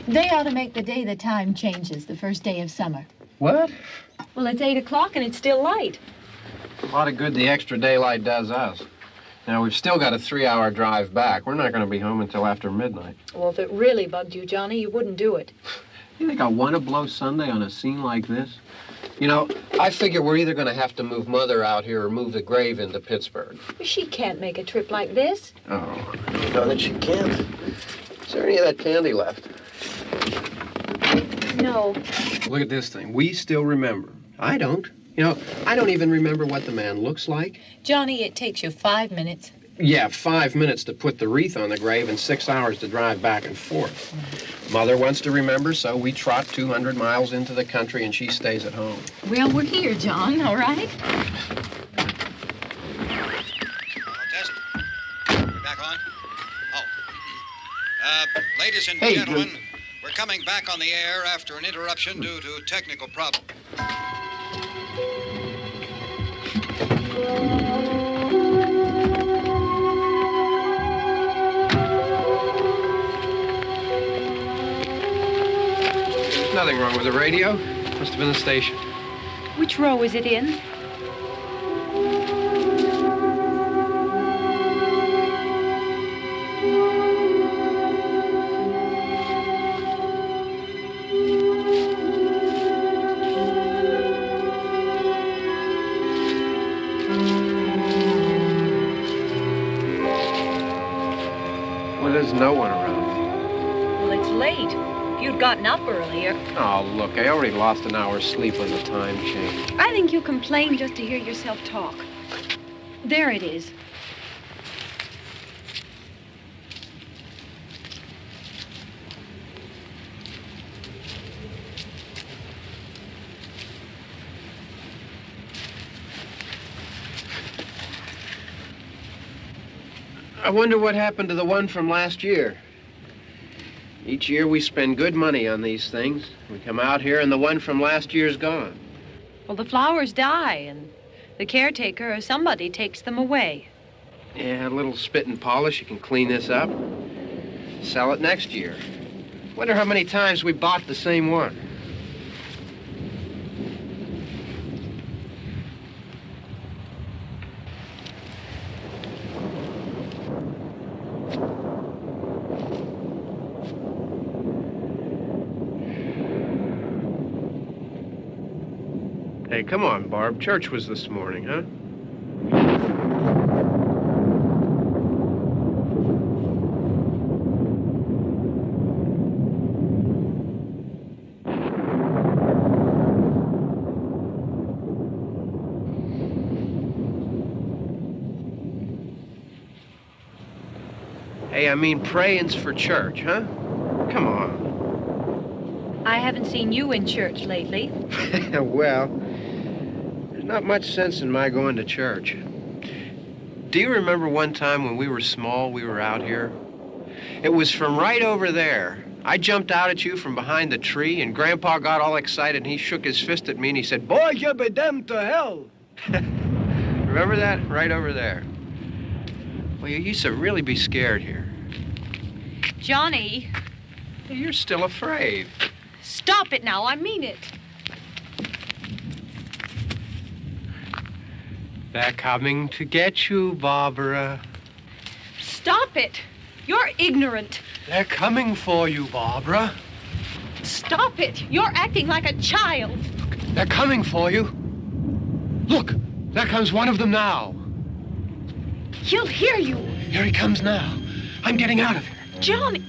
They ought to make the day the time changes, the first day of summer. What? Well, it's 8 o'clock and it's still light. A lot of good the extra daylight does us. Now, we've still got a 3-hour drive back. We're not going to be home until after midnight. Well, if it really bugged you, Johnny, you wouldn't do it. You think I want to blow Sunday on a scene like this? You know, I figure we're either going to have to move Mother out here or move the grave into Pittsburgh. She can't make a trip like this. Oh, you know that she can't. Is there any of that candy left? No. Look at this thing. We still remember. I don't. You know, I don't even remember what the man looks like. Johnny, it takes you 5 minutes. Yeah, 5 minutes to put the wreath on the grave and 6 hours to drive back and forth. Mother wants to remember, so we trot 200 miles into the country and she stays at home. Well, we're here, John, all right? Test. We're back on? Oh. Ladies and gentlemen, we're coming back on the air after an interruption due to technical problem. There's nothing wrong with the radio. Must have been the station. Which row is it in? Well, there's no one around. Well, it's late. If you'd gotten up earlier. Oh, look, I already lost an hour's sleep when the time changed. I think you complain just to hear yourself talk. There it is. I wonder what happened to the one from last year. Each year we spend good money on these things. We come out here and the one from last year's gone. Well, the flowers die, and the caretaker or somebody takes them away. Yeah, a little spit and polish. You can clean this up. Sell it next year. Wonder how many times we bought the same one. Hey, come on, Barb. Church was this morning, huh? Hey, I mean, praying's for church, huh? Come on. I haven't seen you in church lately. Well, there's not much sense in my going to church. Do you remember one time when we were small, we were out here? It was from right over there. I jumped out at you from behind the tree, and Grandpa got all excited, and he shook his fist at me, and he said, "Boy, you be damned to hell." Remember that? Right over there. Well, you used to really be scared here. Johnny. You're still afraid. Stop it now. I mean it. They're coming to get you, Barbra. Stop it. You're ignorant. They're coming for you, Barbra. Stop it. You're acting like a child. They're coming for you. Look, There comes one of them now. He'll hear you. Here he comes now. I'm getting out of here. Johnny.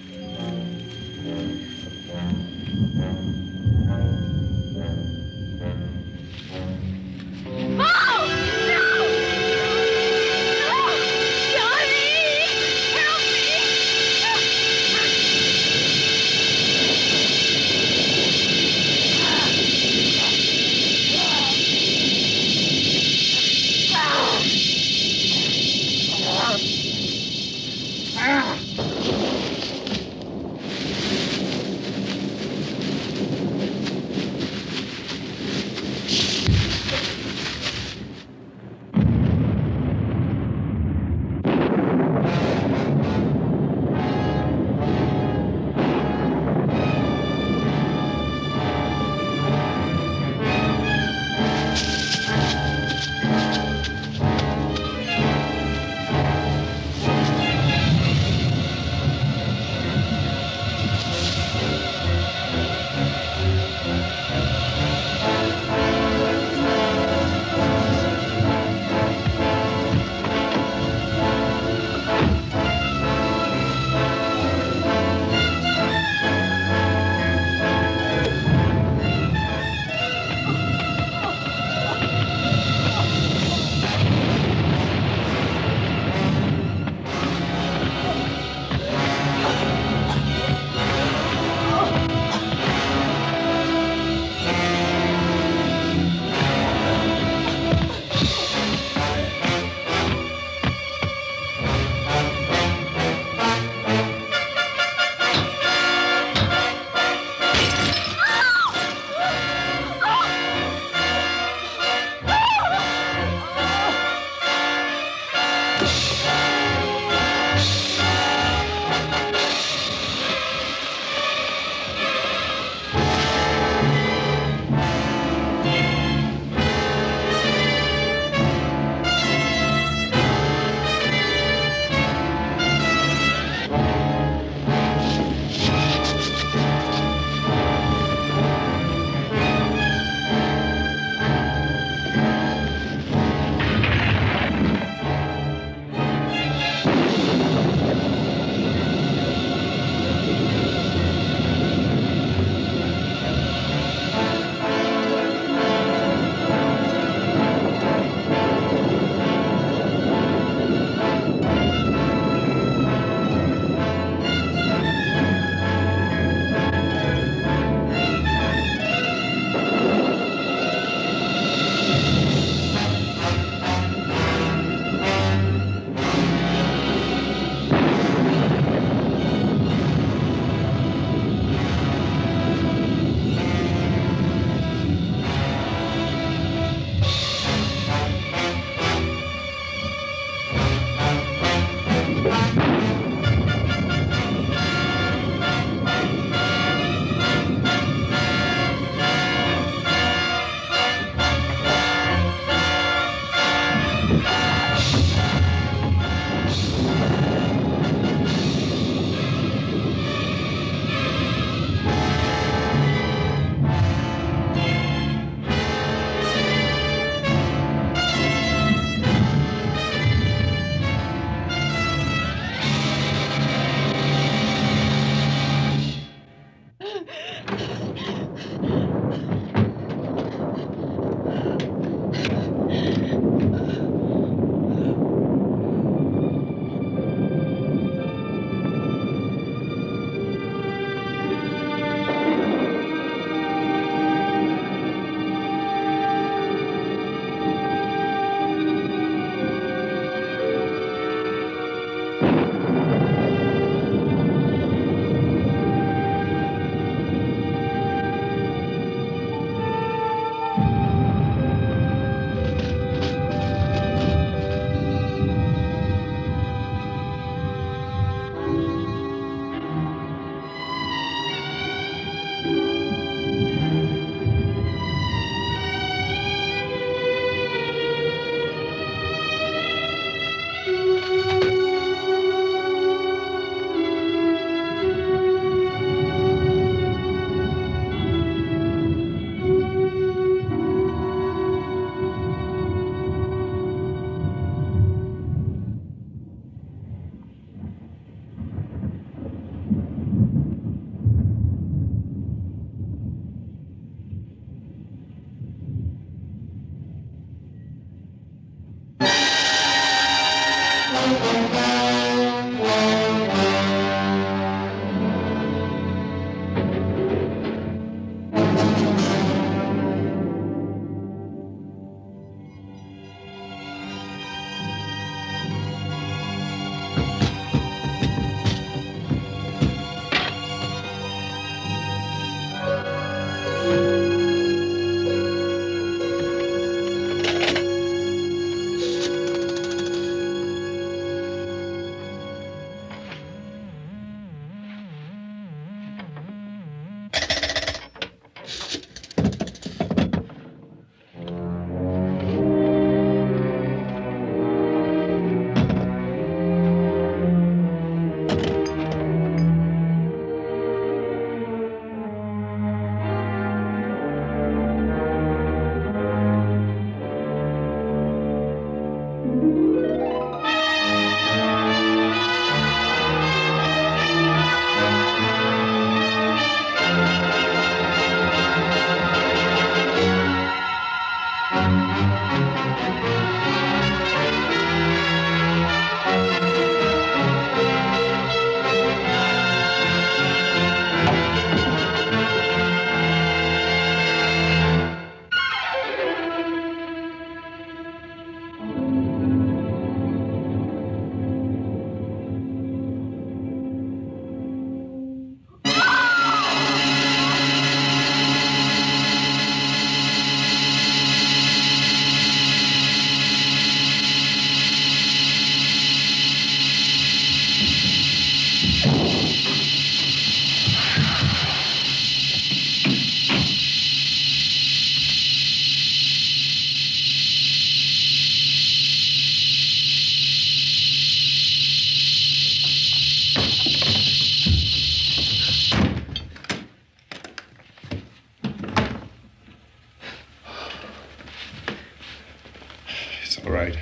All right.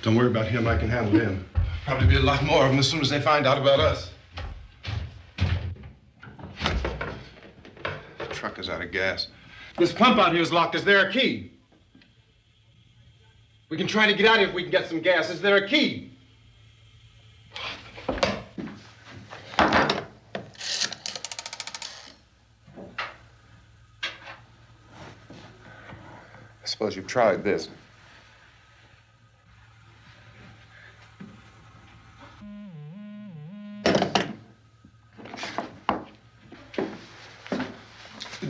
Don't worry about him. I can handle him. Probably be a lot more of them as soon as they find out about us. The truck is out of gas. This pump out here is locked. Is there a key? We can try to get out of here if we can get some gas. Is there a key? I suppose you've tried this.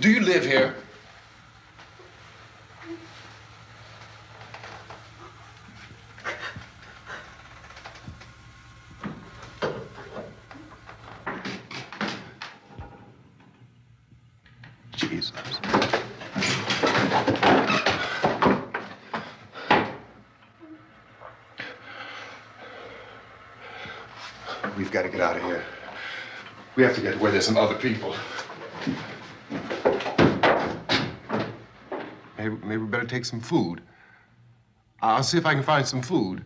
Do you live here? Jesus. We've got to get out of here. We have to get where there's some other people. Maybe we better take some food. I'll see if I can find some food.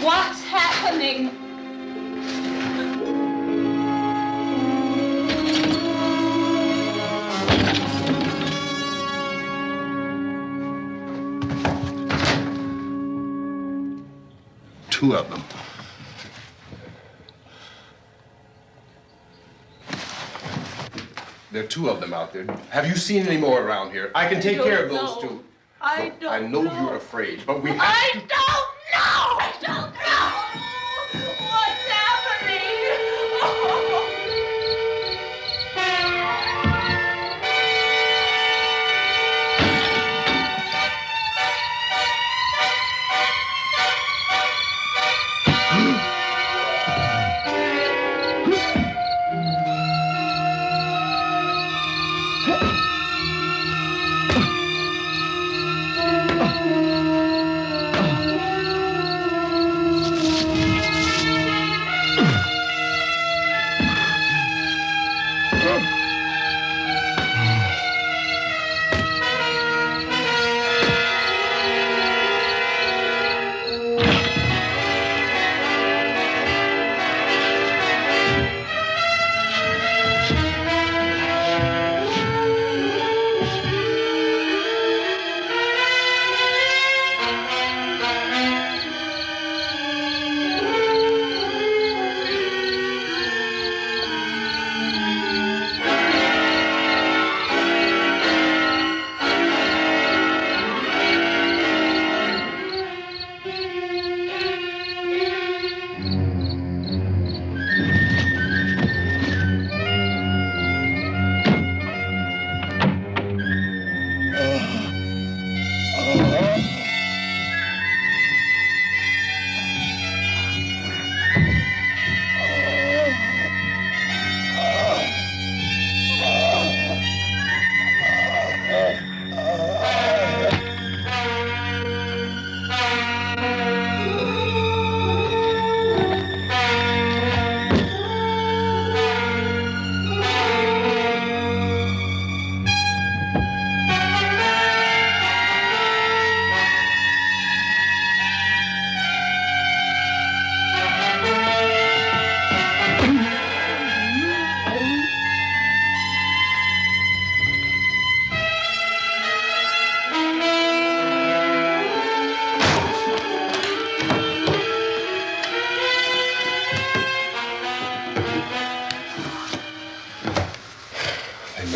What's happening? Two of them. There are two of them out there. Have you seen any more around here? I can take care of those two. I know you're afraid, but we have to... I don't know! I don't know! What's happening?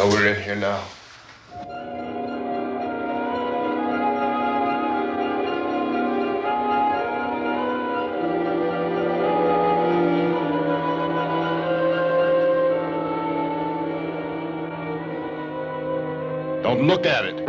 know we're in here now. Don't look at it.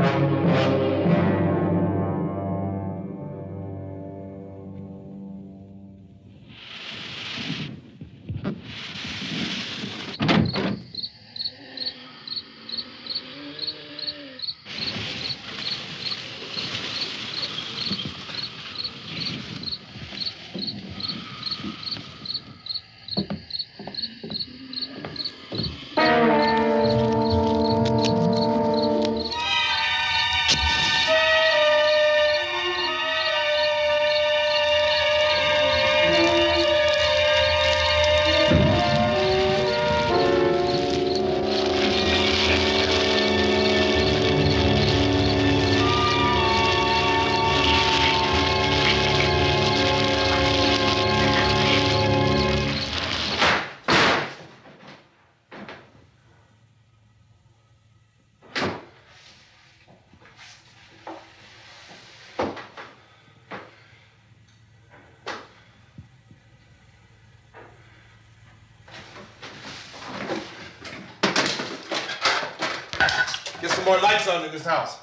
Get some more lights on in this house.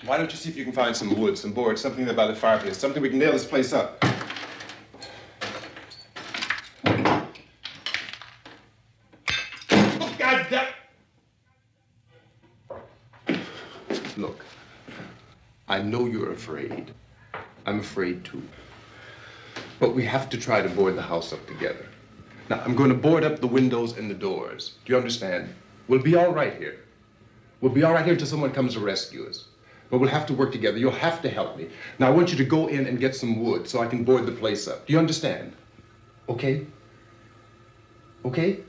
Why don't you see if you can find some wood, some boards, something there by the fireplace, something we can nail this place up. God damn! Look, I know you're afraid. I'm afraid too. But we have to try to board the house up together. Now, I'm going to board up the windows and the doors. Do you understand? We'll be all right here. We'll be all right here until someone comes to rescue us. But we'll have to work together. You'll have to help me. Now, I want you to go in and get some wood so I can board the place up. Do you understand? Okay? Okay?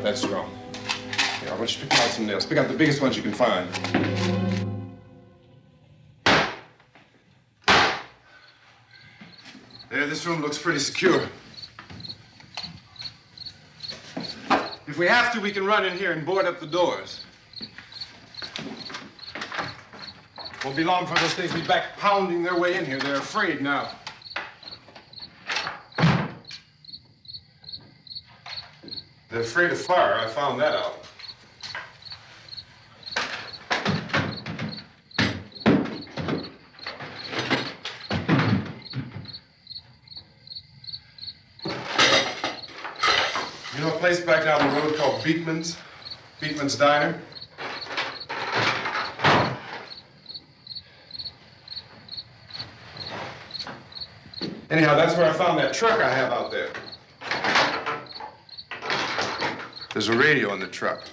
that's wrong. Here, I want you to pick out some nails. Pick out the biggest ones you can find. There, this room looks pretty secure. If we have to, we can run in here and board up the doors. Won't be long for those things to be back pounding their way in here. They're afraid now. They're afraid of fire. I found that out. You know a place back down the road called Beekman's? Beekman's Diner? Anyhow, that's where I found that truck I have out there. There's a radio in the truck.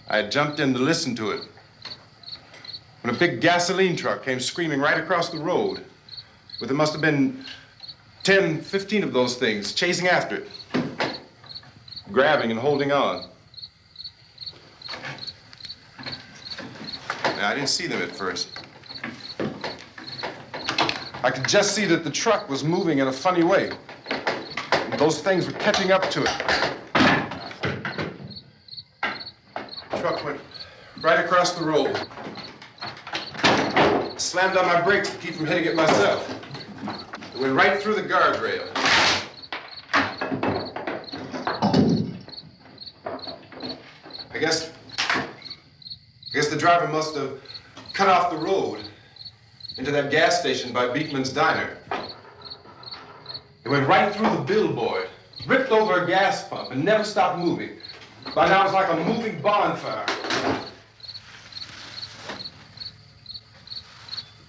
I had jumped in to listen to it when a big gasoline truck came screaming right across the road. But there must have been 10, 15 of those things chasing after it, grabbing and holding on. Now, I didn't see them at first. I could just see that the truck was moving in a funny way. And those things were catching up to it. The truck went right across the road. Slammed on my brakes to keep from hitting it myself. It went right through the guardrail. I guess the driver must have cut off the road into that gas station by Beekman's Diner. It went right through the billboard, ripped over a gas pump, and never stopped moving. By now, it's like a moving bonfire.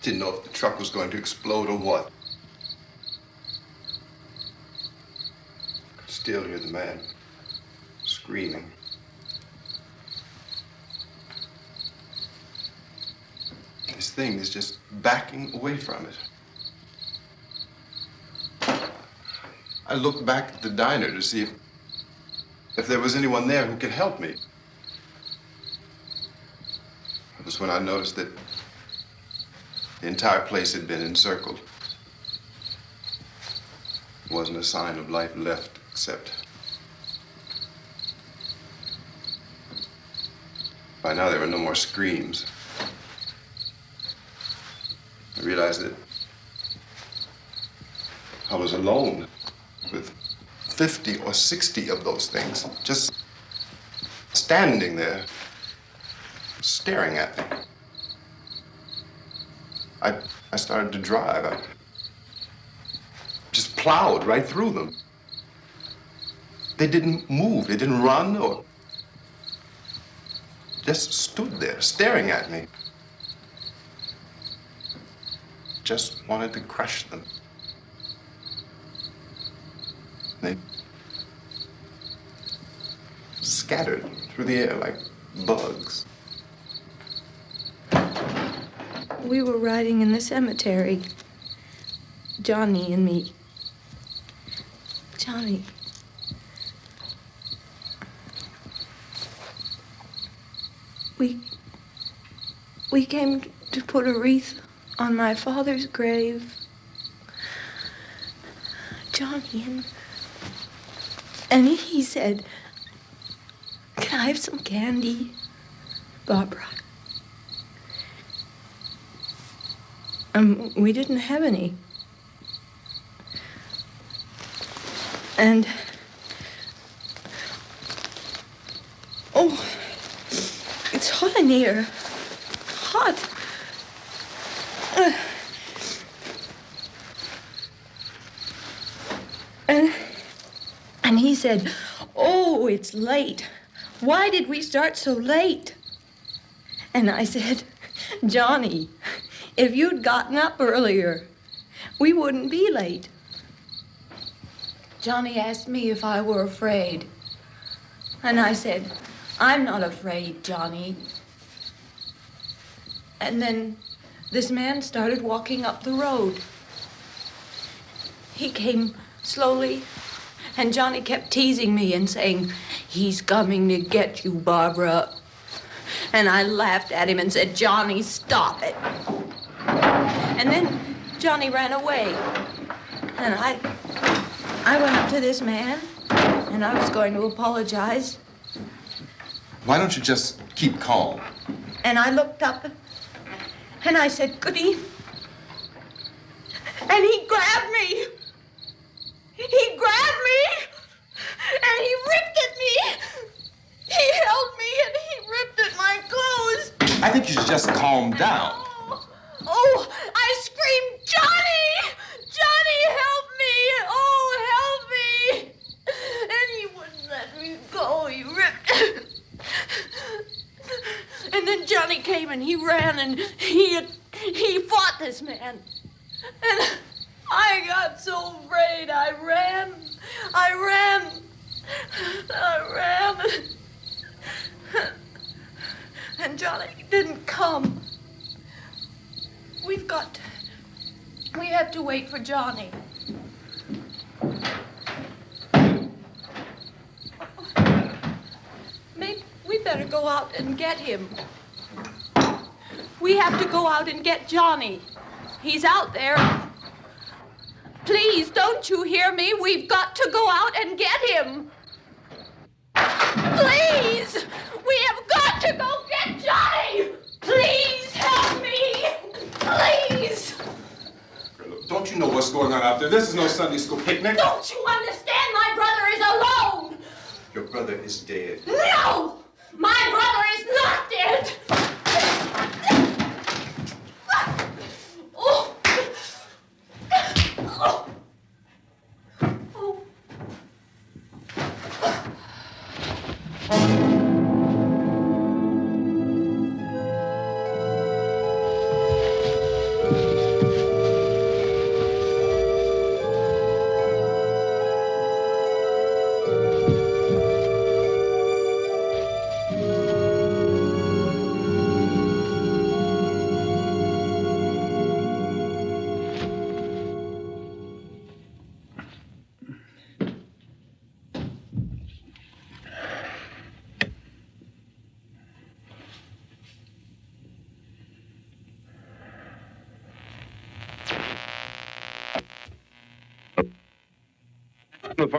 Didn't know if the truck was going to explode or what. Could still hear the man screaming. This thing is just backing away from it. I looked back at the diner to see if there was anyone there who could help me. It was when I noticed that the entire place had been encircled. There wasn't a sign of life left except by now there were no more screams. I realized that I was alone with 50 or 60 of those things, just standing there, staring at me. I started to drive. I just plowed right through them. They didn't move, they didn't run or just stood there, staring at me. Just wanted to crush them. They scattered through the air like bugs. We were riding in the cemetery, Johnny and me. Johnny. We came to put a wreath on my father's grave. Johnny, and he said, "Can I have some candy, Barbra?" We didn't have any. And, oh, it's hot in here. Hot. And he said, "Oh, it's late. Why did we start so late?" And I said, "Johnny, if you'd gotten up earlier, we wouldn't be late." Johnny asked me if I were afraid. And I said, "I'm not afraid, Johnny." And then this man started walking up the road. He came slowly And Johnny kept teasing me and saying, "He's coming to get you, Barbra." And I laughed at him and said, "Johnny, stop it." And then Johnny ran away. And I went up to this man, and I was going to apologize. Why don't you just keep calm? And I looked up, and I said, "Good evening." And he grabbed me. He grabbed me, and he ripped at me. He held me, and he ripped at my clothes. I think you should just calm down. Oh, I screamed, "Johnny! Johnny, help me! Oh, help me!" And he wouldn't let me go. He ripped. And then Johnny came and he ran and he fought this man. And I got so afraid. I ran. And Johnny didn't come. We have to wait for Johnny. Maybe we better go out and get him. We have to go out and get Johnny. He's out there. Please, don't you hear me? We've got to go out and get him. Please! We have got to go get Johnny! Please help me! Please! Don't you know what's going on out there? This is no Sunday school picnic. Don't you understand? My brother is alone! Your brother is dead. No! My brother is not dead! Oh! Oh!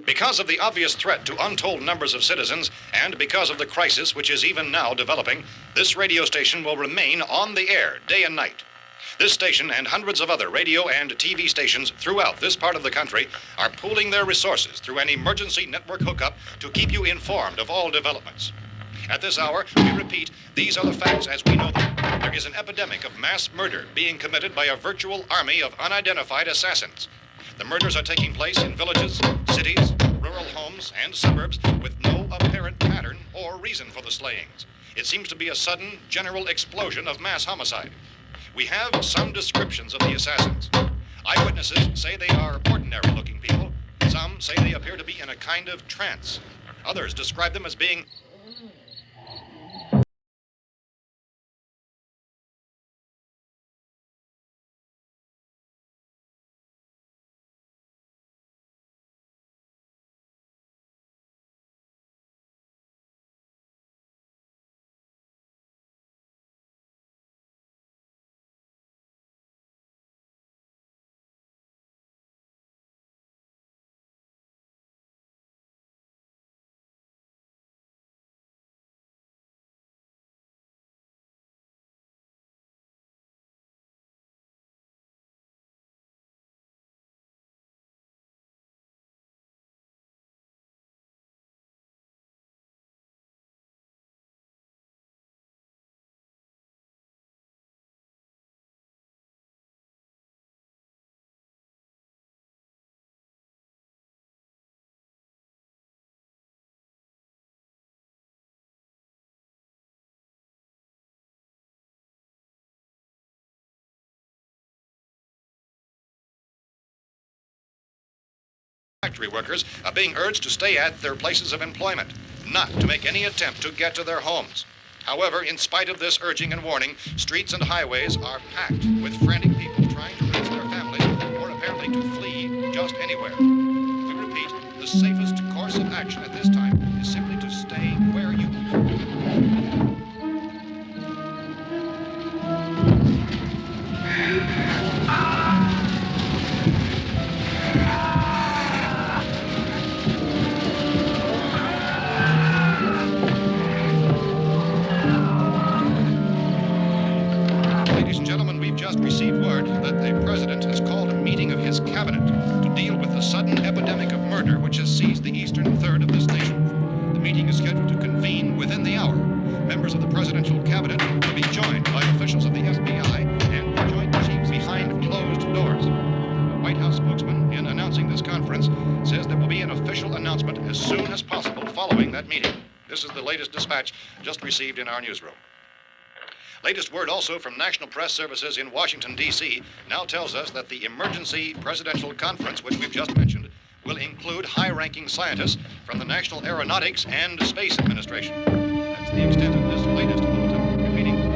Because of the obvious threat to untold numbers of citizens, and because of the crisis which is even now developing, this radio station will remain on the air day and night. This station and hundreds of other radio and TV stations throughout this part of the country are pooling their resources through an emergency network hookup to keep you informed of all developments. At this hour, we repeat, these are the facts as we know them. There is an epidemic of mass murder being committed by a virtual army of unidentified assassins. The murders are taking place in villages, cities, rural homes, and suburbs with no apparent pattern or reason for the slayings. It seems to be a sudden, general explosion of mass homicide. We have some descriptions of the assassins. Eyewitnesses say they are ordinary-looking people. Some say they appear to be in a kind of trance. Others describe them as being factory workers are being urged to stay at their places of employment, not to make any attempt to get to their homes. However, in spite of this urging and warning, streets and highways are packed with frantic people trying to reach their families or apparently to flee just anywhere. We repeat, the safest action at this time is simply to stay where you are. Ladies and gentlemen, we've just received word that the President has called a meeting of his cabinet to deal with the sudden epidemic of murder which has seized the eastern third of this nation. The meeting is scheduled to convene within the hour. Members of the presidential cabinet will be joined by officials of the FBI and the Joint Chiefs behind closed doors. The White House spokesman, in announcing this conference, says there will be an official announcement as soon as possible following that meeting. This is the latest dispatch just received in our newsroom. Latest word also from National Press Services in Washington, D.C. now tells us that the emergency presidential conference, which we've just mentioned, will include high-ranking scientists from the National Aeronautics and Space Administration. That's the extent of this latest bulletin. Repeating, the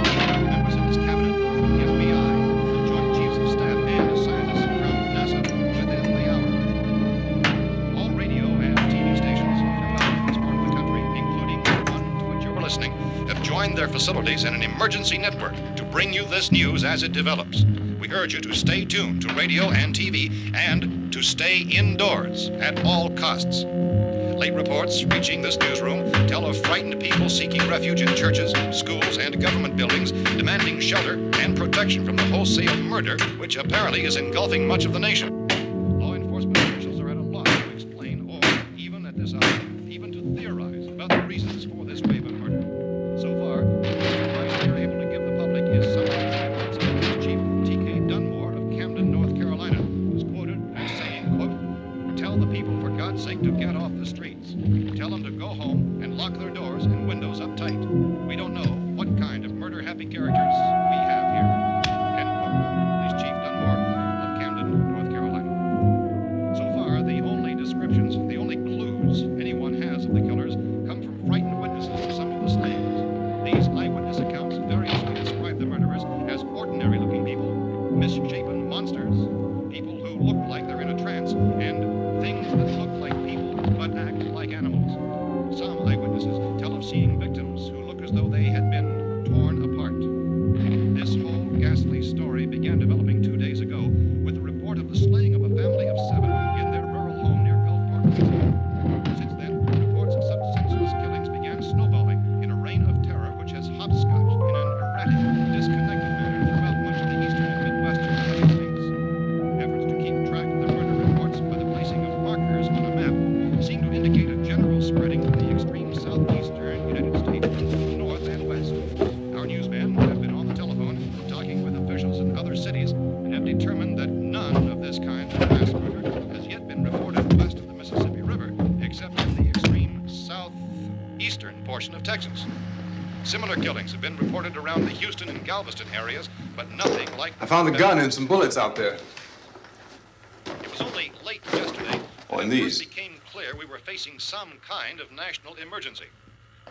President, members of his cabinet, the FBI, the Joint Chiefs of Staff, and scientists from NASA within the hour. All radio and TV stations throughout this part of the country, including the one to which you're listening, have joined their facilities in an emergency network to bring you this news as it develops. We urge you to stay tuned to radio and TV and to stay indoors at all costs. Late reports reaching this newsroom tell of frightened people seeking refuge in churches, schools, and government buildings, demanding shelter and protection from the wholesale murder which apparently is engulfing much of the nation. Law enforcement officials are at a loss to explain or, even at this hour, even to theorize about the reasons for this wave of murder. So far, the advice we are able to give the public is some of the statements of Police Chief T.K. Dunmore of Camden, North Carolina, who's quoted as saying, quote, "Tell the people, for God's sake, to get off the streets. Tell them to go home and lock their doors and windows up tight. We don't know what kind of murder-happy characters we have here." End quote. Police Chief Dunmore of Camden, North Carolina. So far, the only descriptions, the only clues anyone has of the killers come from frightened witnesses of some of the slayings. These eyewitness accounts variously describe the murderers as ordinary-looking people, misshapen monsters, people who look like they're in a trance, and things that look like people but act like animals. Some eyewitnesses tell of seeing victims who look as though they had been torn apart. This whole ghastly story began developing 2 days ago with the report of the slaying of a family of 7 in their rural home near Gulfport, Louisiana. Since then, reports of such senseless killings began snowballing in a reign of terror which has hopscotched in an erratic, disconnected manner throughout much of the eastern and midwestern United States. Efforts to keep track of the murder reports by the placing of markers on a map seem to indicate a general spreading of the extreme southeastern United States from north and west. Our newsmen have been on the telephone talking with officials in other cities and have determined that none of this kind of mass murder has yet been reported west of the Mississippi River, except in the extreme southeastern portion of Texas. Similar killings have been reported around the Houston and Galveston areas, but nothing like... I found a gun and some bullets out there. It was only late yesterday Oh, and that it these. first became clear we were facing some kind of national emergency.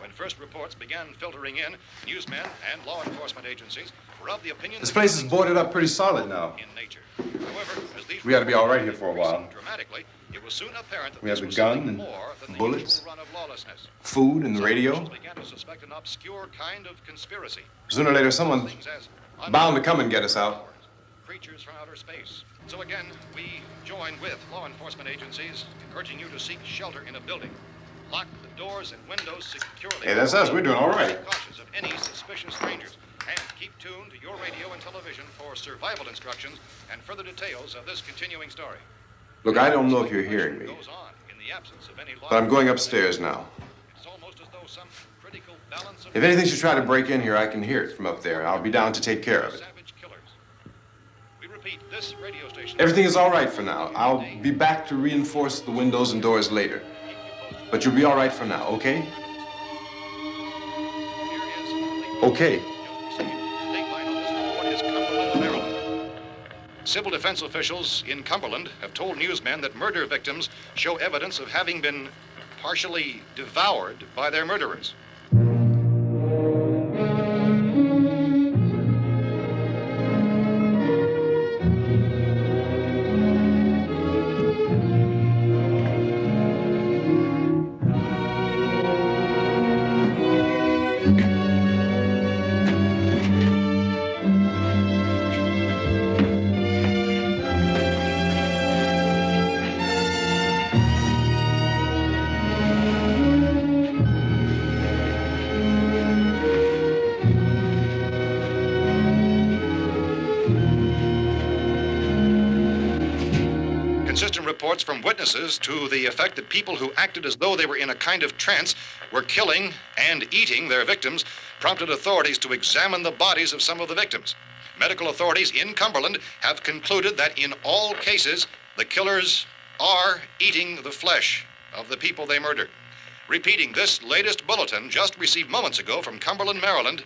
When first reports began filtering in, newsmen and law enforcement agencies were of the opinion This that place is things boarded up pretty solid now. in nature. However, as these We ought to be all right reports here for a while. increased dramatically, it was soon apparent that We have this the was gun something and more than the bullets, usual run of lawlessness. Food and the Some radio. officials began to suspect an obscure kind of conspiracy. Sooner or later, someone's Things as bound to come and get us out. creatures from outer space. So again, we join with law enforcement agencies, urging you to seek shelter in a building. Lock the doors and windows securely. Hey, that's us. We're doing all right. Be cautious of any suspicious strangers. And keep tuned to your radio and television for survival instructions and further details of this continuing story. Look, I don't know if you're hearing me, Goes on in the absence of any law. but I'm going upstairs now. It's almost as though some critical balance of If anything should try to break in here, I can hear it from up there. I'll be down to take care of it. savage killers. We repeat, this radio station. Everything is all right for now. I'll be back to reinforce the windows and doors later. But you'll be all right for now, okay? Okay. Civil defense officials in Cumberland have told newsmen that murder victims show evidence of having been partially devoured by their murderers. Inconsistent reports from witnesses to the effect that people who acted as though they were in a kind of trance were killing and eating their victims prompted authorities to examine the bodies of some of the victims. Medical authorities in Cumberland have concluded that in all cases, the killers are eating the flesh of the people they murdered. Repeating this latest bulletin just received moments ago from Cumberland, Maryland,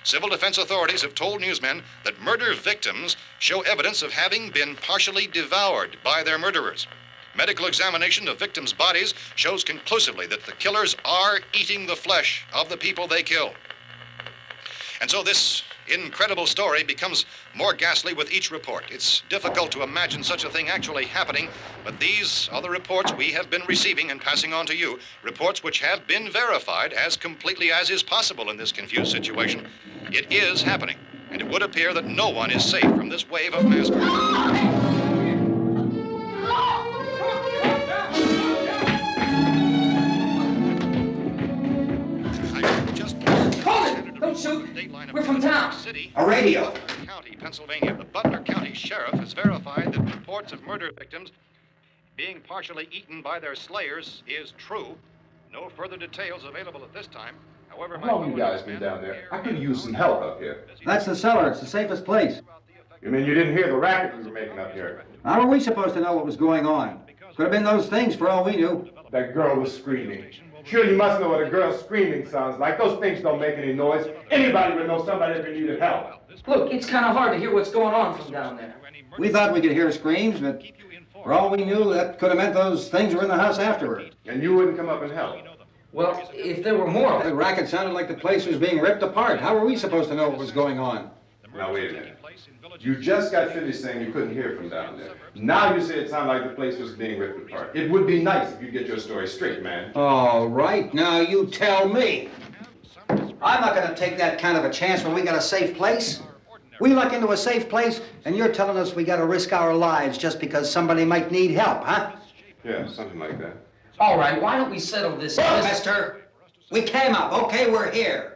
civil defense authorities have told newsmen that murder victims show evidence of having been partially devoured by their murderers. Medical examination of victims' bodies shows conclusively that the killers are eating the flesh of the people they kill. And so this incredible story becomes more ghastly with each report. It's difficult to imagine such a thing actually happening, but these are the reports we have been receiving and passing on to you, reports which have been verified as completely as is possible in this confused situation. It is happening, and it would appear that no one is safe from this wave of mass murder. Don't shoot. We're from town. A radio. County, Pennsylvania. The Butler County Sheriff has verified that reports of murder victims being partially eaten by their slayers is true. No further details available at this time. However, how long you guys been down there? I could use some help up here. That's the cellar. It's the safest place. You mean you didn't hear the racket we were making up here? How are we supposed to know what was going on? Could have been those things for all we knew. That girl was screaming. Sure, you must know what a girl screaming sounds like. Those things don't make any noise. Anybody would know somebody ever needed help. Look, it's kind of hard to hear what's going on from down there. We thought we could hear screams, but for all we knew, that could have meant those things were in the house afterward. And you wouldn't come up and help? Well, if there were more... The racket sounded like the place was being ripped apart. How were we supposed to know what was going on? Now, wait a minute. You just got finished saying you couldn't hear from down there. Now you say it sounded like the place was being ripped apart. It would be nice if you'd get your story straight, man. All right, now you tell me. I'm not going to take that kind of a chance when we got a safe place. We luck into a safe place, and you're telling us we got to risk our lives just because somebody might need help, huh? Yeah, something like that. All right, why don't we settle this? Mister, we came up. Okay, we're here.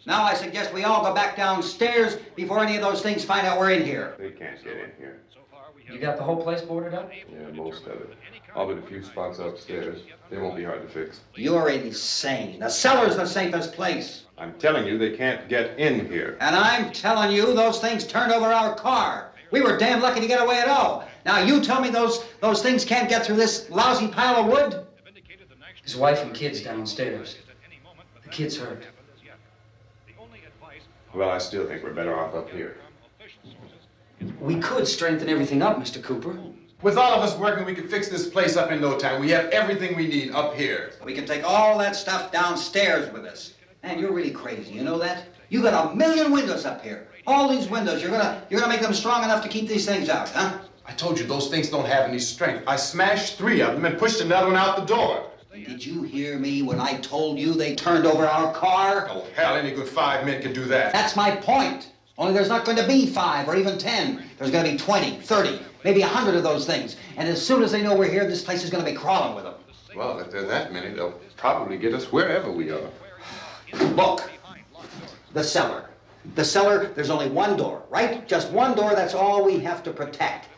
Now I suggest we all go back downstairs before any of those things find out we're in here. They can't get in here. You got the whole place boarded up? Yeah, most of it. All but a few spots upstairs. They won't be hard to fix. You're insane. The cellar's the safest place. I'm telling you, they can't get in here. And I'm telling you, those things turned over our car. We were damn lucky to get away at all. Now you tell me those things can't get through this lousy pile of wood? His wife and kids downstairs. The kid's hurt. Well, I still think we're better off up here. We could strengthen everything up, Mr. Cooper. With all of us working, we could fix this place up in no time. We have everything we need up here. We can take all that stuff downstairs with us. Man, you're really crazy, you know that? You got 1,000,000 windows up here. All these windows, you're gonna make them strong enough to keep these things out, huh? I told you those things don't have any strength. I smashed 3 of them and pushed another one out the door. Did you hear me when I told you they turned over our car? Oh, hell, any good 5 men can do that. That's my point. Only there's not going to be 5 or even 10. There's going to be 20, 30, maybe 100 of those things. And as soon as they know we're here, this place is going to be crawling with them. Well, if there are that many, they'll probably get us wherever we are. Look, the cellar. The cellar, there's only one door, right? Just one door, that's all we have to protect.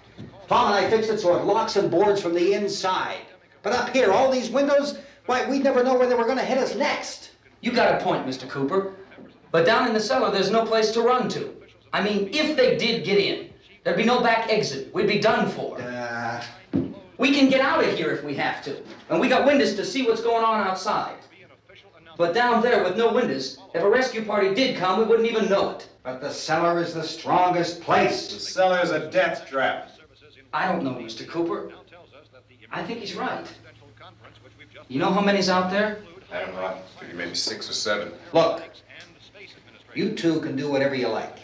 Tom and I fixed it so it locks and boards from the inside. But up here, all these windows, why, we'd never know where they were going to hit us next. You got a point, Mr. Cooper. But down in the cellar, there's no place to run to. I mean, if they did get in, there'd be no back exit. We'd be done for. We can get out of here if we have to. And we got windows to see what's going on outside. But down there with no windows, if a rescue party did come, we wouldn't even know it. But the cellar is the strongest place. The cellar is a death trap. I don't know, Mr. Cooper. I think he's right. You know how many's out there? I don't know. Maybe 6 or 7. Look, you two can do whatever you like.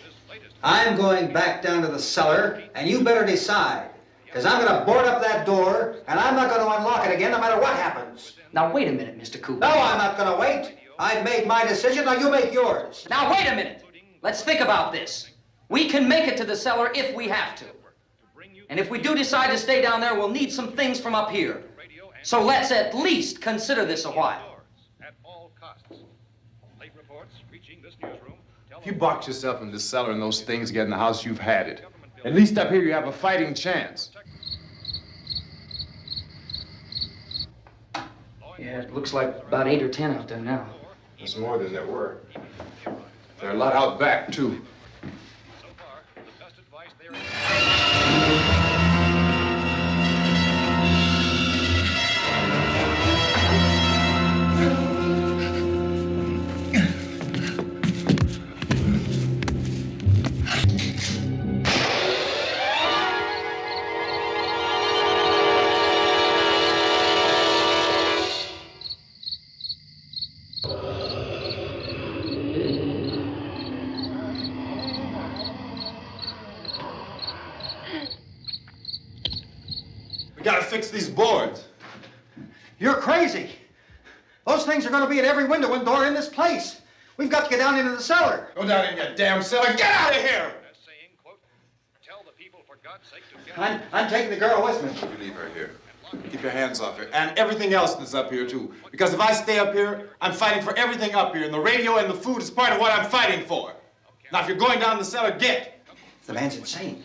I'm going back down to the cellar, and you better decide. Because I'm going to board up that door, and I'm not going to unlock it again no matter what happens. Now, wait a minute, Mr. Cooper. No, I'm not going to wait. I've made my decision, now you make yours. Now, wait a minute. Let's think about this. We can make it to the cellar if we have to. And if we do decide to stay down there, we'll need some things from up here. So let's at least consider this a while. If you box yourself in the cellar and those things get in the house, you've had it. At least up here you have a fighting chance. Yeah, it looks like about 8 or 10 out there now. There's more than there were. There are a lot out back, too. So far, the best advice there is... We gotta fix these boards. You're crazy. Those things are going to be at every window and door in this place. We've got to get down into the cellar. Go down in your damn cellar. Get out of here! saying, quote, tell the people for God's sake to get... I'm taking the girl with me. You leave her here. Keep your hands off her. And everything else that's up here, too. Because if I stay up here, I'm fighting for everything up here. And the radio and the food is part of what I'm fighting for. Now, if you're going down the cellar, get. The man's insane.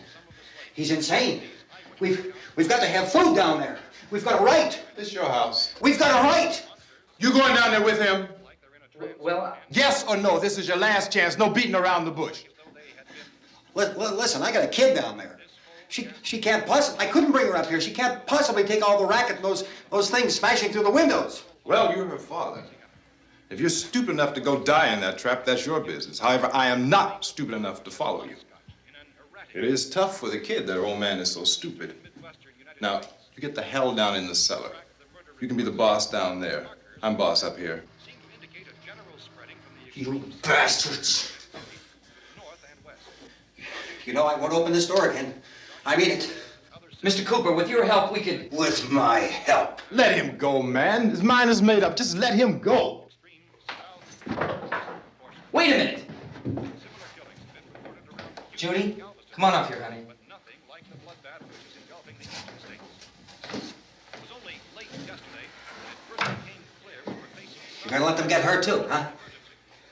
He's insane. We've got to have food down there. We've got a right. This is your house. We've got a right. You going down there with him? Well, Yes or no? This is your last chance. No beating around the bush. Listen, I got a kid down there. She can't possibly, I couldn't bring her up here. She can't possibly take all the racket and those things smashing through the windows. Well, you're her father. If you're stupid enough to go die in that trap, that's your business. However, I am not stupid enough to follow you. It is tough for the kid that her old man is so stupid. Now, you get the hell down in the cellar. You can be the boss down there. I'm boss up here. You bastards. You know, I won't open this door again. I mean it. Mr. Cooper, with your help, we could... With my help. Let him go, man. His mind is made up. Just let him go. Wait a minute. Judy, come on up here, honey. You're gonna let them get hurt too, huh?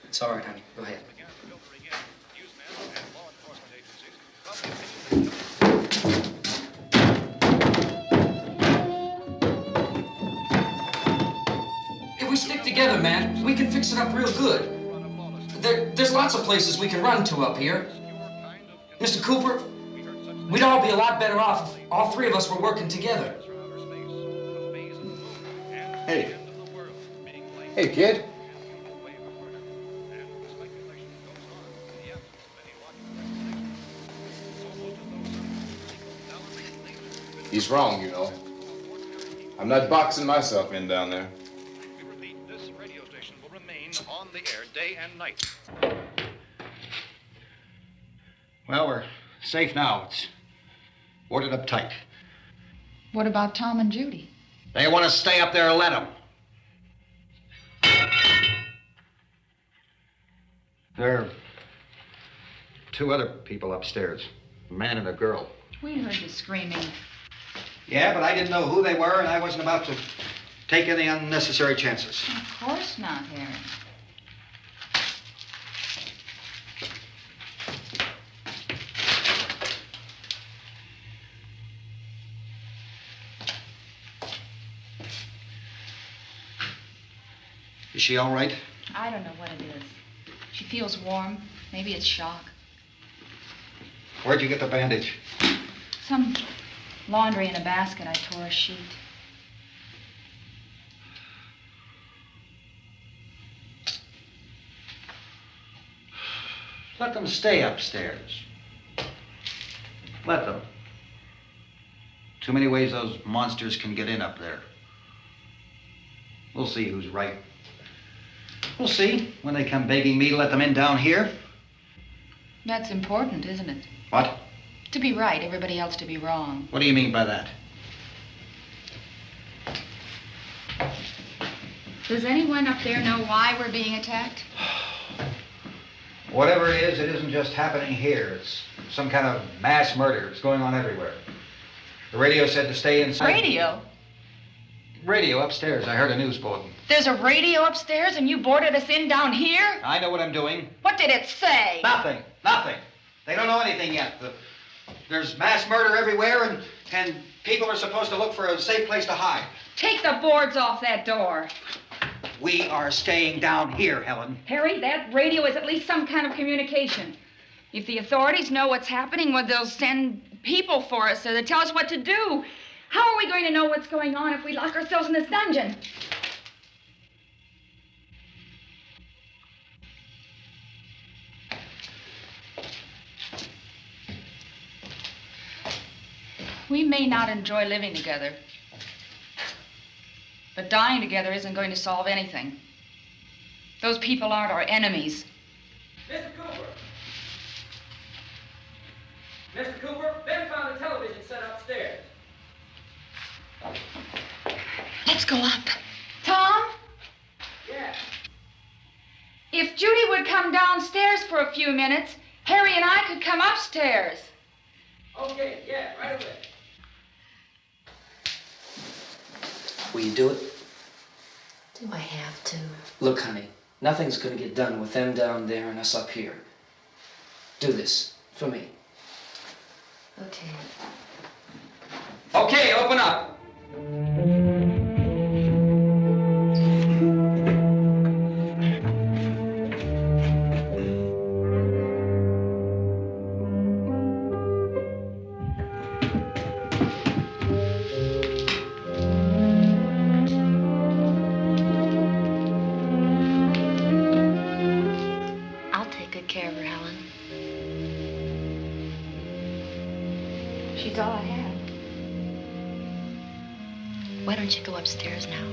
It's all right, honey. Go ahead. If we stick together, man, we can fix it up real good. There's lots of places we can run to up here. Mr. Cooper, we'd all be a lot better off if all three of us were working together. Hey. Hey, kid. He's wrong, you know. I'm not boxing myself in down there. We repeat, this radio station will remain on the air day and night. Well, we're safe now. It's boarded up tight. What about Tom and Judy? They want to stay up there, let them. There are two other people upstairs, a man and a girl. We heard you screaming. Yeah, but I didn't know who they were, and I wasn't about to take any unnecessary chances. Of course not, Harry. Is she all right? I don't know what it is. She feels warm. Maybe it's shock. Where'd you get the bandage? Some laundry in a basket. I tore a sheet. Let them stay upstairs. Let them. Too many ways those monsters can get in up there. We'll see who's right. We'll see when they come begging me to let them in down here. That's important, isn't it? What? To be right, everybody else to be wrong. What do you mean by that? Does anyone up there know why we're being attacked? Whatever it isn't just happening here. It's some kind of mass murder. It's going on everywhere. The radio said to stay inside. Radio? Radio upstairs. I heard a news bulletin. There's a radio upstairs and you boarded us in down here? I know what I'm doing. What did it say? Nothing. Nothing. They don't know anything yet. There's mass murder everywhere, and people are supposed to look for a safe place to hide. Take the boards off that door. We are staying down here, Helen. Harry, that radio is at least some kind of communication. If the authorities know what's happening, well, they'll send people for us so they'll tell us what to do. How are we going to know what's going on if we lock ourselves in this dungeon? We may not enjoy living together, but dying together isn't going to solve anything. Those people aren't our enemies. Mr. Cooper! Mr. Cooper, Ben found a television set upstairs. Let's go up. Tom? Yeah. If Judy would come downstairs for a few minutes, Harry and I could come upstairs. Okay, yeah, right away. Will you do it? Do I have to? Look, honey, nothing's gonna get done with them down there and us up here. Do this for me. Okay. Okay, open up. I'll take good care of her, Helen. She's all I have. Why don't you go upstairs now?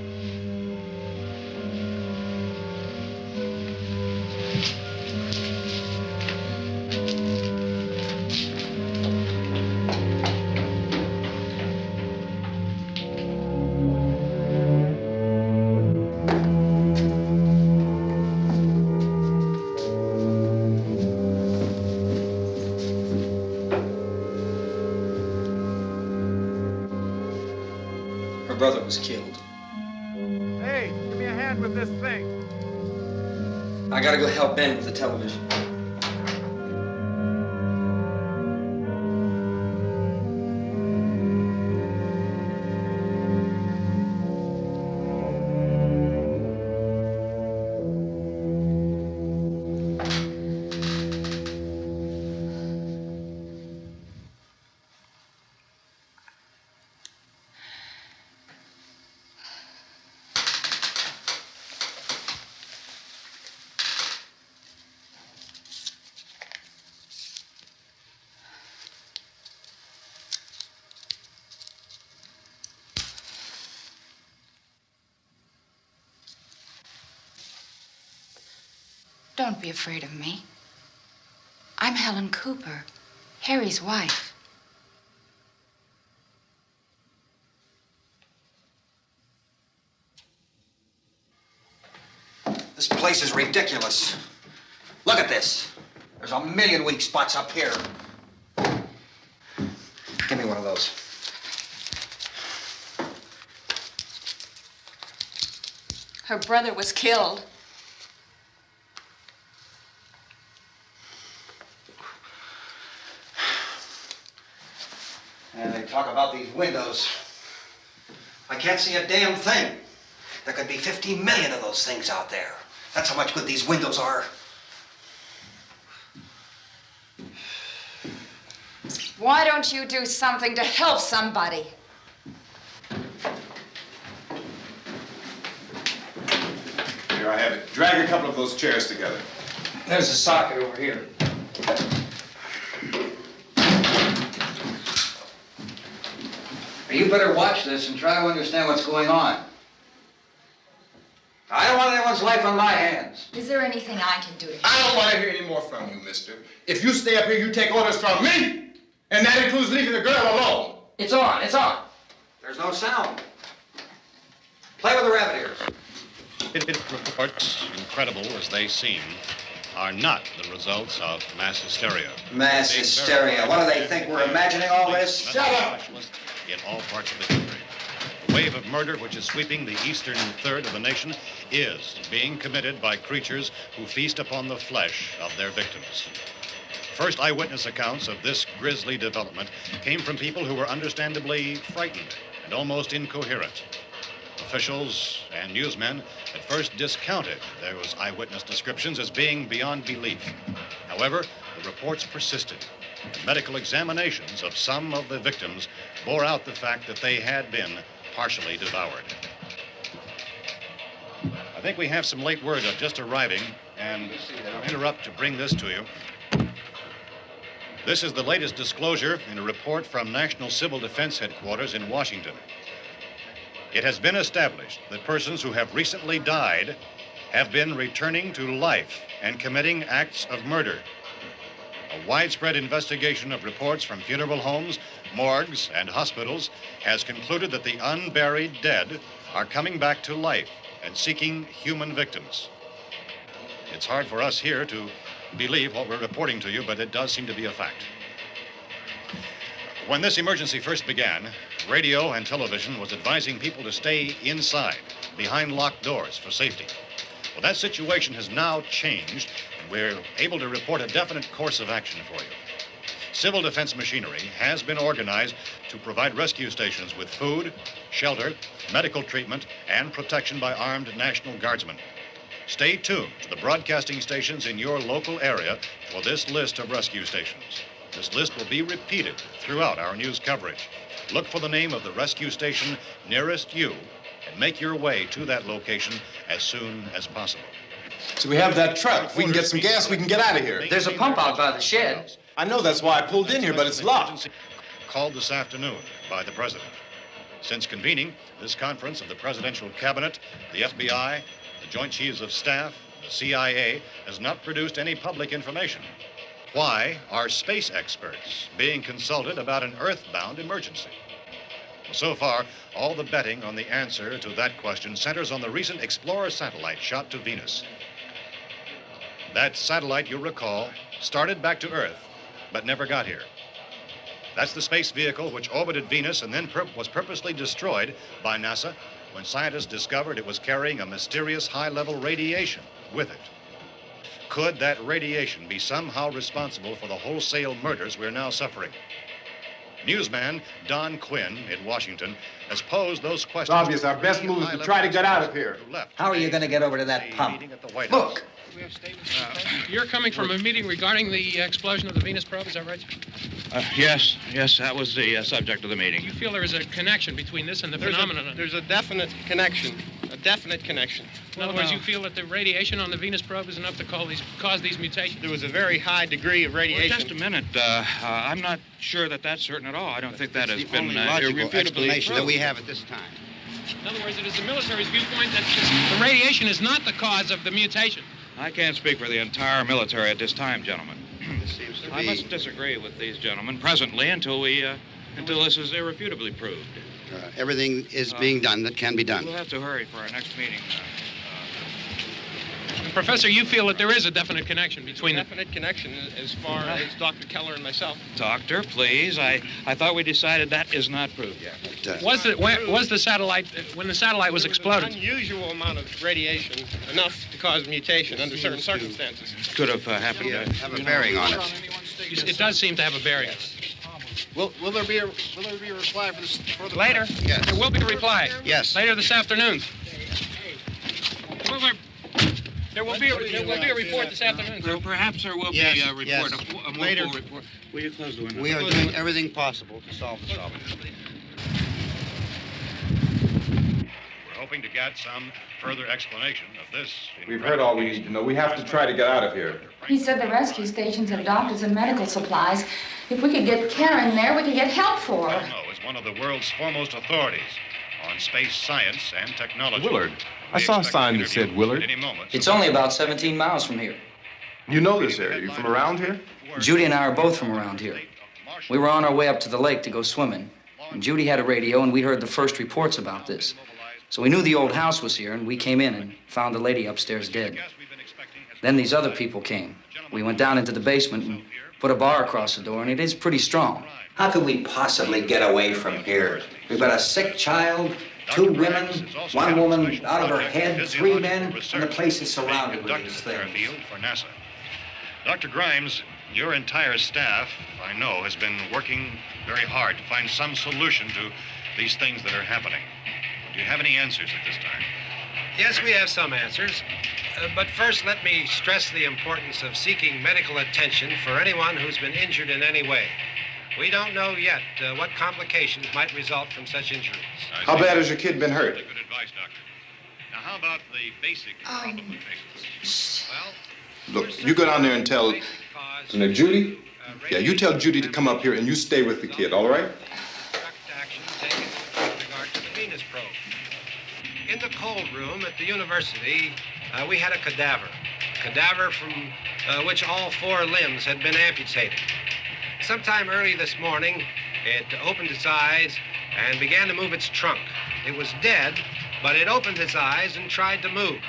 Her brother was killed. Hey, give me a hand with this thing. I gotta go help Ben with the television. Don't be afraid of me. I'm Helen Cooper, Harry's wife. This place is ridiculous. Look at this. There's a million weak spots up here. Give me one of those. Her brother was killed. And they talk about these windows. I can't see a damn thing. There could be 50 million of those things out there. That's how much good these windows are. Why don't you do something to help somebody? Here, I have it. Drag a couple of those chairs together. There's a socket over here. You better watch this and try to understand what's going on. I don't want anyone's life on my hands. Is there anything I can do to help? I don't want to hear any more from you, mister. If you stay up here, you take orders from me. And that includes leaving the girl alone. It's on, it's on. There's no sound. Play with the rabbit ears. Reports, incredible as they seem, are not the results of mass hysteria. Mass hysteria. What do they think? We're imagining all this? Shut up! In all parts of the country. The wave of murder which is sweeping the eastern third of the nation is being committed by creatures who feast upon the flesh of their victims. First eyewitness accounts of this grisly development came from people who were understandably frightened and almost incoherent. officials and newsmen at first discounted those eyewitness descriptions as being beyond belief. However, the reports persisted. The medical examinations of some of the victims bore out the fact that they had been partially devoured. I think we have some late word just arriving, and I'll interrupt to bring this to you. This is the latest disclosure in a report from National Civil Defense Headquarters in Washington. It has been established that persons who have recently died have been returning to life and committing acts of murder. A widespread investigation of reports from funeral homes, morgues, and hospitals has concluded that the unburied dead are coming back to life and seeking human victims. It's hard for us here to believe what we're reporting to you, but it does seem to be a fact. When this emergency first began, radio and television was advising people to stay inside, behind locked doors for safety. Well, that situation has now changed, and we're able to report a definite course of action for you. Civil defense machinery has been organized to provide rescue stations with food, shelter, medical treatment, and protection by armed National Guardsmen. Stay tuned to the broadcasting stations in your local area for this list of rescue stations. This list will be repeated throughout our news coverage. Look for the name of the rescue station nearest you and make your way to that location as soon as possible. So we have that truck. We can get some gas, we can get out of here. There's a pump out by the shed. I know, that's why I pulled in here, but it's locked. Called this afternoon by the President. Since convening this conference of the Presidential Cabinet, the FBI, the Joint Chiefs of Staff, the CIA has not produced any public information. Why are space experts being consulted about an earthbound emergency? So far, all the betting on the answer to that question centers on the recent Explorer satellite shot to Venus. That satellite, you'll recall, started back to Earth, but never got here. That's the space vehicle which orbited Venus and then was purposely destroyed by NASA when scientists discovered it was carrying a mysterious high-level radiation with it. Could that radiation be somehow responsible for the wholesale murders we're now suffering? Newsman Don Quinn in Washington has posed those questions. It's obvious our best move is to try to get out of here. How are you going to get over to that pump? Look. You're coming from a meeting regarding the explosion of the Venus probe, is that right? Yes, that was the subject of the meeting. You feel there is a connection between this and the phenomenon? There's a definite connection. In other words, you feel that the radiation on the Venus probe is enough to cause these mutations? There was a very high degree of radiation. Well, just a minute. I'm not sure that that's certain at all. I don't think that has been logical explanation proved. that we have at this time. In other words, it is the military's viewpoint that the radiation is not the cause of the mutation. I can't speak for the entire military at this time, gentlemen. This seems to be... I must disagree with these gentlemen presently until this is irrefutably proved. Everything is being done that can be done. We'll have to hurry for our next meeting. Professor, you feel that there is a definite connection between Definite connection as far as Dr. Keller and myself. Doctor, please. I thought we decided that is not proved yet. Was the satellite, when the satellite was exploded? An unusual amount of radiation, enough to cause mutation under certain circumstances. Could have happened to have a bearing on it. It does seem to have a bearing. Will there be a reply for the later? Yes. There will be a reply. Yes. Later this afternoon. There will be a report this afternoon. Perhaps there will be a report. Yes. A more Later. full report. Will you close the window? We are doing everything possible to solve the problem. We're hoping to get some further explanation of this. We've heard all we need to know. We have to try to get out of here. He said the rescue stations have doctors and medical supplies. If we could get Kara in there, we could get help for her. No, is one of the world's foremost authorities on space science and technology. Willard. I saw a sign that said Willard. It's only about 17 miles from here. You know this area. You from around here? Judy and I are both from around here. We were on our way up to the lake to go swimming, and Judy had a radio, and we heard the first reports about this. So we knew the old house was here, and we came in and found the lady upstairs dead. Then these other people came. We went down into the basement and put a bar across the door, and it is pretty strong. How could we possibly get away from here? We've got a sick child, 2 women, 1 woman out of her head, 3 men, and the place is surrounded with these things. For NASA. Dr. Grimes, your entire staff, I know, has been working very hard to find some solution to these things that are happening. Do you have any answers at this time? Yes, we have some answers. But first, let me stress the importance of seeking medical attention for anyone who's been injured in any way. We don't know yet what complications might result from such injuries. How bad has your kid been hurt? Good advice, Doctor. Now, how about the basic problem we face? Well, Look, you go down there and tell Judy? Yeah, you tell Judy to come up here and you stay with the kid, all right? Action taken with regard to the Venus probe. In the cold room at the university, we had a cadaver from which all 4 limbs had been amputated. Sometime early this morning, it opened its eyes and began to move its trunk. It was dead, but it opened its eyes and tried to move.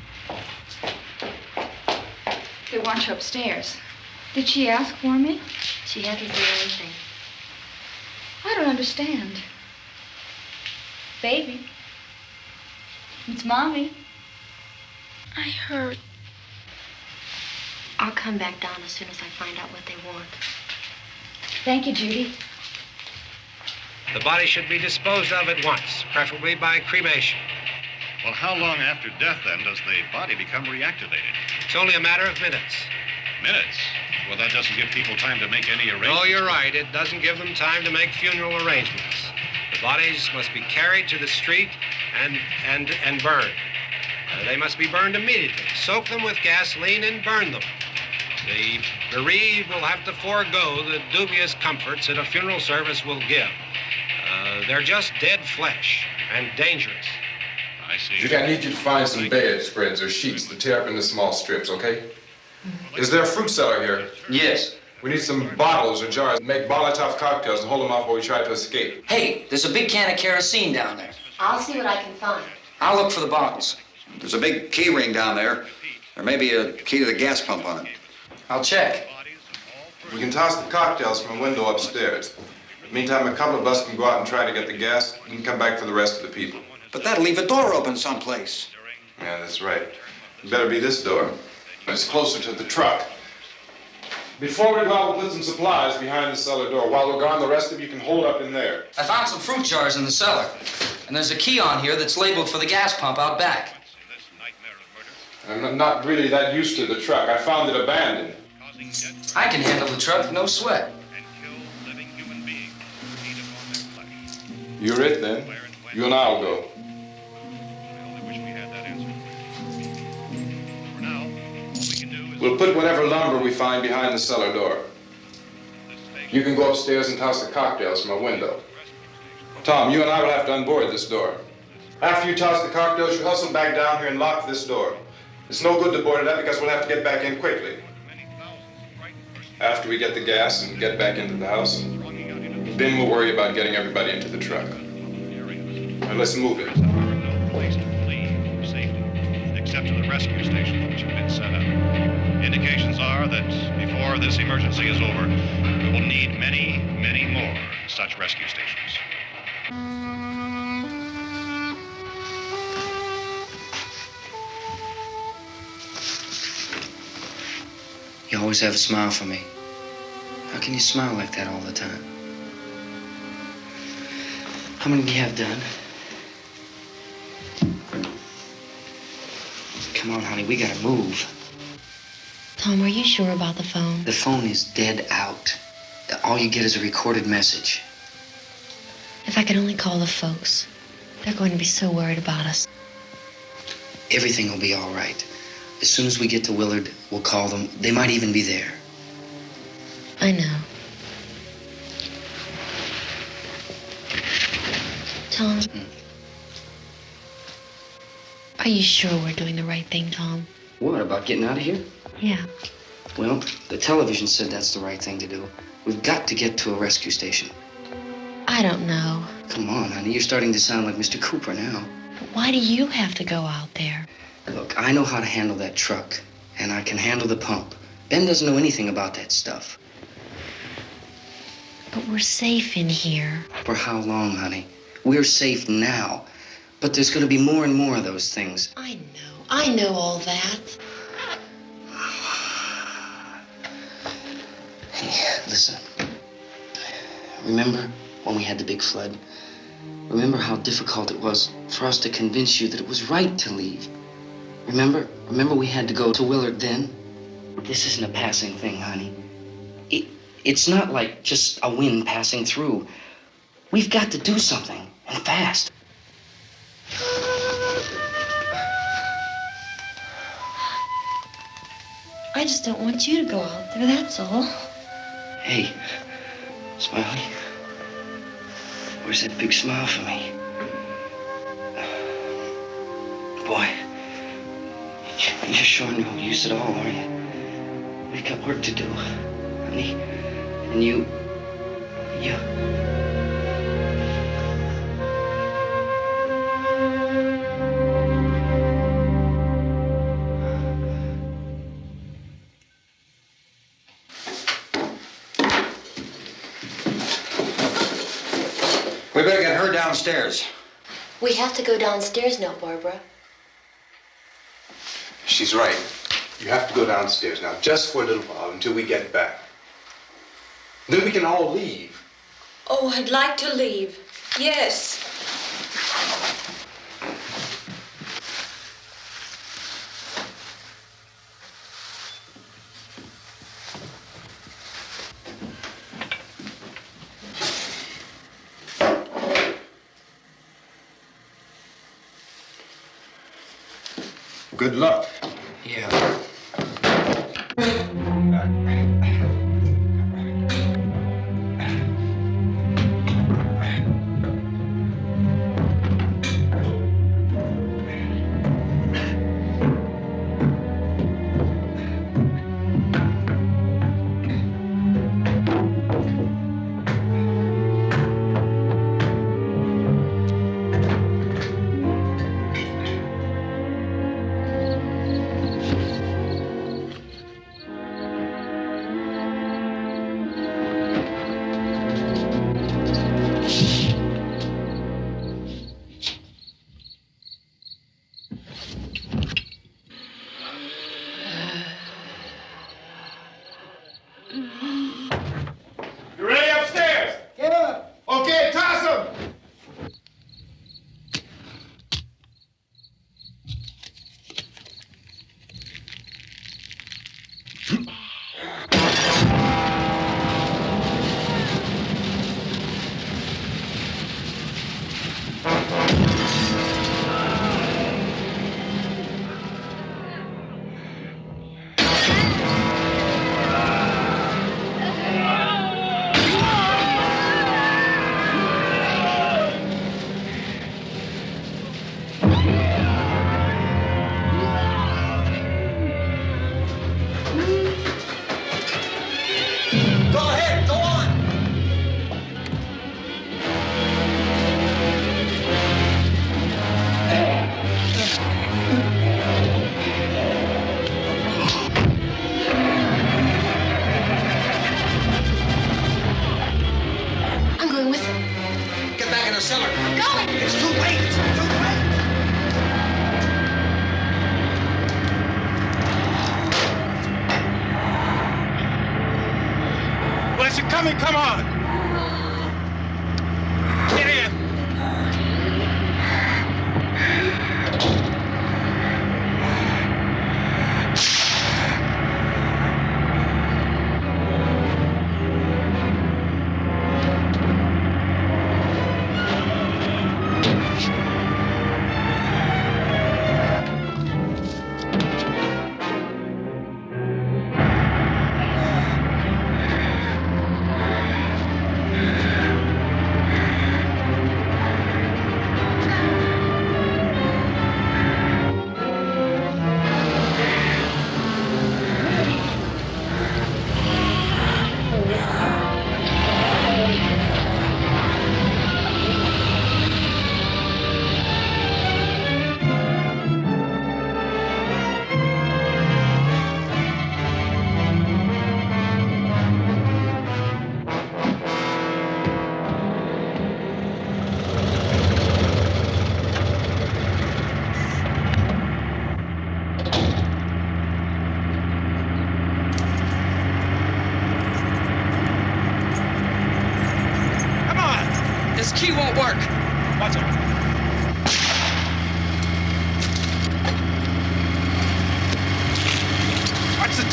They want you upstairs. Did she ask for me? She hasn't said anything. I don't understand. Baby. It's Mommy. I heard. I'll come back down as soon as I find out what they want. Thank you, Judy. The body should be disposed of at once, preferably by cremation. well, how long after death, then, does the body become reactivated? It's only a matter of minutes. Minutes? Well, that doesn't give people time to make any arrangements. Oh, you're right. It doesn't give them time to make funeral arrangements. The bodies must be carried to the street and burned. They must be burned immediately. Soak them with gasoline and burn them. The bereaved will have to forego the dubious comforts that a funeral service will give. They're just dead flesh and dangerous. I see. Judy, I need you to find some bedspreads or sheets to tear up into small strips, okay? Is there a fruit cellar here? Yes. We need some bottles or jars to make Molotov cocktails and hold them off while we try to escape. Hey, there's a big can of kerosene down there. I'll see what I can find. I'll look for the bottles. There's a big key ring down there. There may be a key to the gas pump on it. I'll check. We can toss the cocktails from a window upstairs. Meantime, a couple of us can go out and try to get the gas and come back for the rest of the people. But that'll leave a door open someplace. Yeah, that's right. It better be this door. It's closer to the truck. Before we go out, we'll put some supplies behind the cellar door. While we're gone, the rest of you can hold up in there. I found some fruit jars in the cellar. And there's a key on here that's labeled for the gas pump out back. I'm not really that used to the truck. I found it abandoned. I can handle the truck, no sweat. You're it, then. You and I'll go. We'll put whatever lumber we find behind the cellar door. You can go upstairs and toss the cocktails from a window. Tom, you and I will have to unboard this door. After you toss the cocktails, you hustle back down here and lock this door. It's no good to board it up because we'll have to get back in quickly. After we get the gas and get back into the house, then we'll worry about getting everybody into the truck. Now let's move it. No place to flee for safety, except to the rescue stations which have been set up. Indications are that before this emergency is over, we will need many, many more such rescue stations. You always have a smile for me. How can you smile like that all the time? How many do you have done? Come on, honey, we gotta move. Tom, are you sure about the phone? The phone is dead out. All you get is a recorded message. If I could only call the folks. They're going to be so worried about us. Everything will be all right. As soon as we get to Willard, we'll call them. They might even be there. I know. Tom, are you sure we're doing the right thing, Tom? What, about getting out of here? Yeah. Well, the television said that's the right thing to do. We've got to get to a rescue station. I don't know. Come on, honey, you're starting to sound like Mr. Cooper now. But why do you have to go out there? Look, I know how to handle that truck, and I can handle the pump. Ben doesn't know anything about that stuff. But we're safe in here. For how long, honey? We're safe now, but there's going to be more and more of those things. I know all that. Hey, listen. Remember when we had the big flood? Remember how difficult it was for us to convince you that it was right to leave. Remember we had to go to Willard then? This isn't a passing thing, honey. It's not like just a wind passing through. We've got to do something, and fast. I just don't want you to go out there, that's all. Hey, Smiley, where's that big smile for me? Boy, you're sure no use at all, are you? We got work to do, honey. And you... We better get her downstairs. We have to go downstairs now, Barbara. She's right. You have to go downstairs now, just for a little while, until we get back. Then we can all leave. Oh, I'd like to leave. Yes. Good luck. Yeah. Come on! Get in!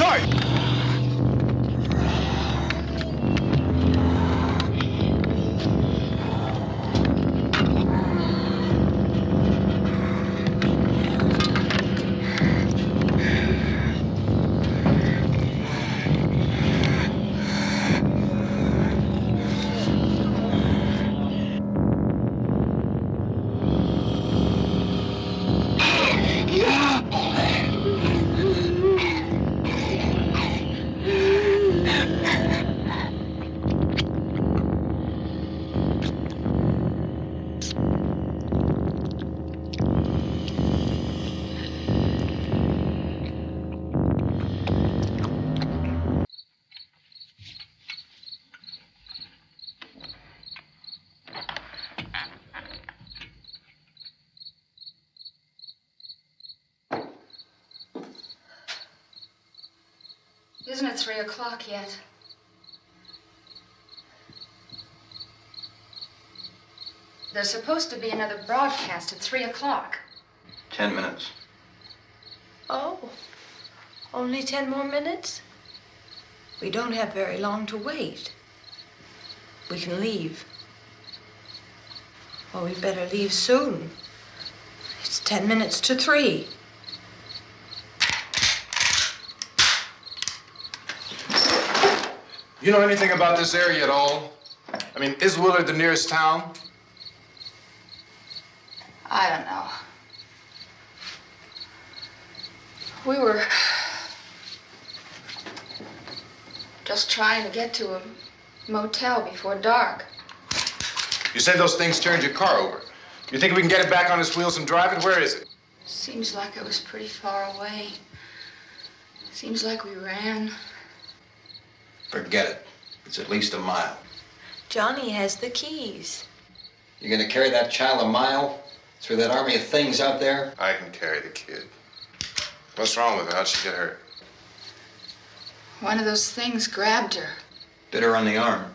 Sorry. Isn't it 3 o'clock yet? There's supposed to be another broadcast at 3 o'clock. 10 minutes. Oh, only 10 more minutes? We don't have very long to wait. We can leave. Well, we better leave soon. It's 10 minutes to 3. You know anything about this area at all? I mean, is Willard the nearest town? I don't know. We were just trying to get to a motel before dark. You said those things turned your car over. You think we can get it back on its wheels and drive it? Where is it? Seems like it was pretty far away. Seems like we ran. Forget it. It's at least a mile. Johnny has the keys. You gonna carry that child a mile through that army of things out there? I can carry the kid. What's wrong with her? How'd she get hurt? One of those things grabbed her. Bit her on the arm.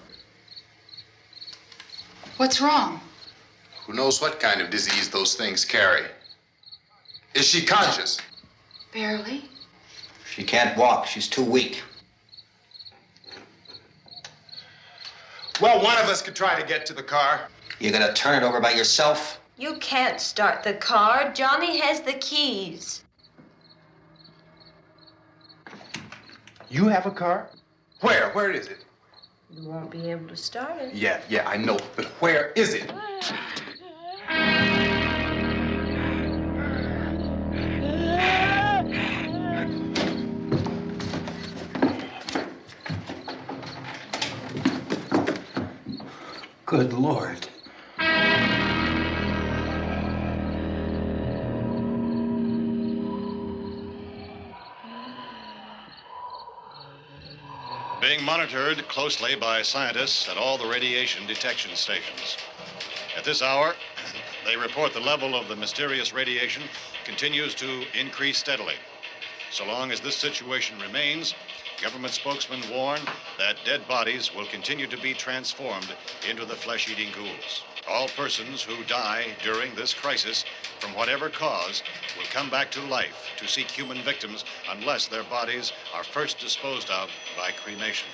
What's wrong? Who knows what kind of disease those things carry? Is she conscious? Barely. She can't walk. She's too weak. Well, one of us could try to get to the car. You gonna turn it over by yourself? You can't start the car. Johnny has the keys. You have a car? Where? Where is it? You won't be able to start it. Yeah, I know. But where is it? Good Lord. Being monitored closely by scientists at all the radiation detection stations. At this hour, they report the level of the mysterious radiation continues to increase steadily. So long as this situation remains, government spokesmen warn that dead bodies will continue to be transformed into the flesh-eating ghouls. All persons who die during this crisis, from whatever cause, will come back to life to seek human victims unless their bodies are first disposed of by cremation.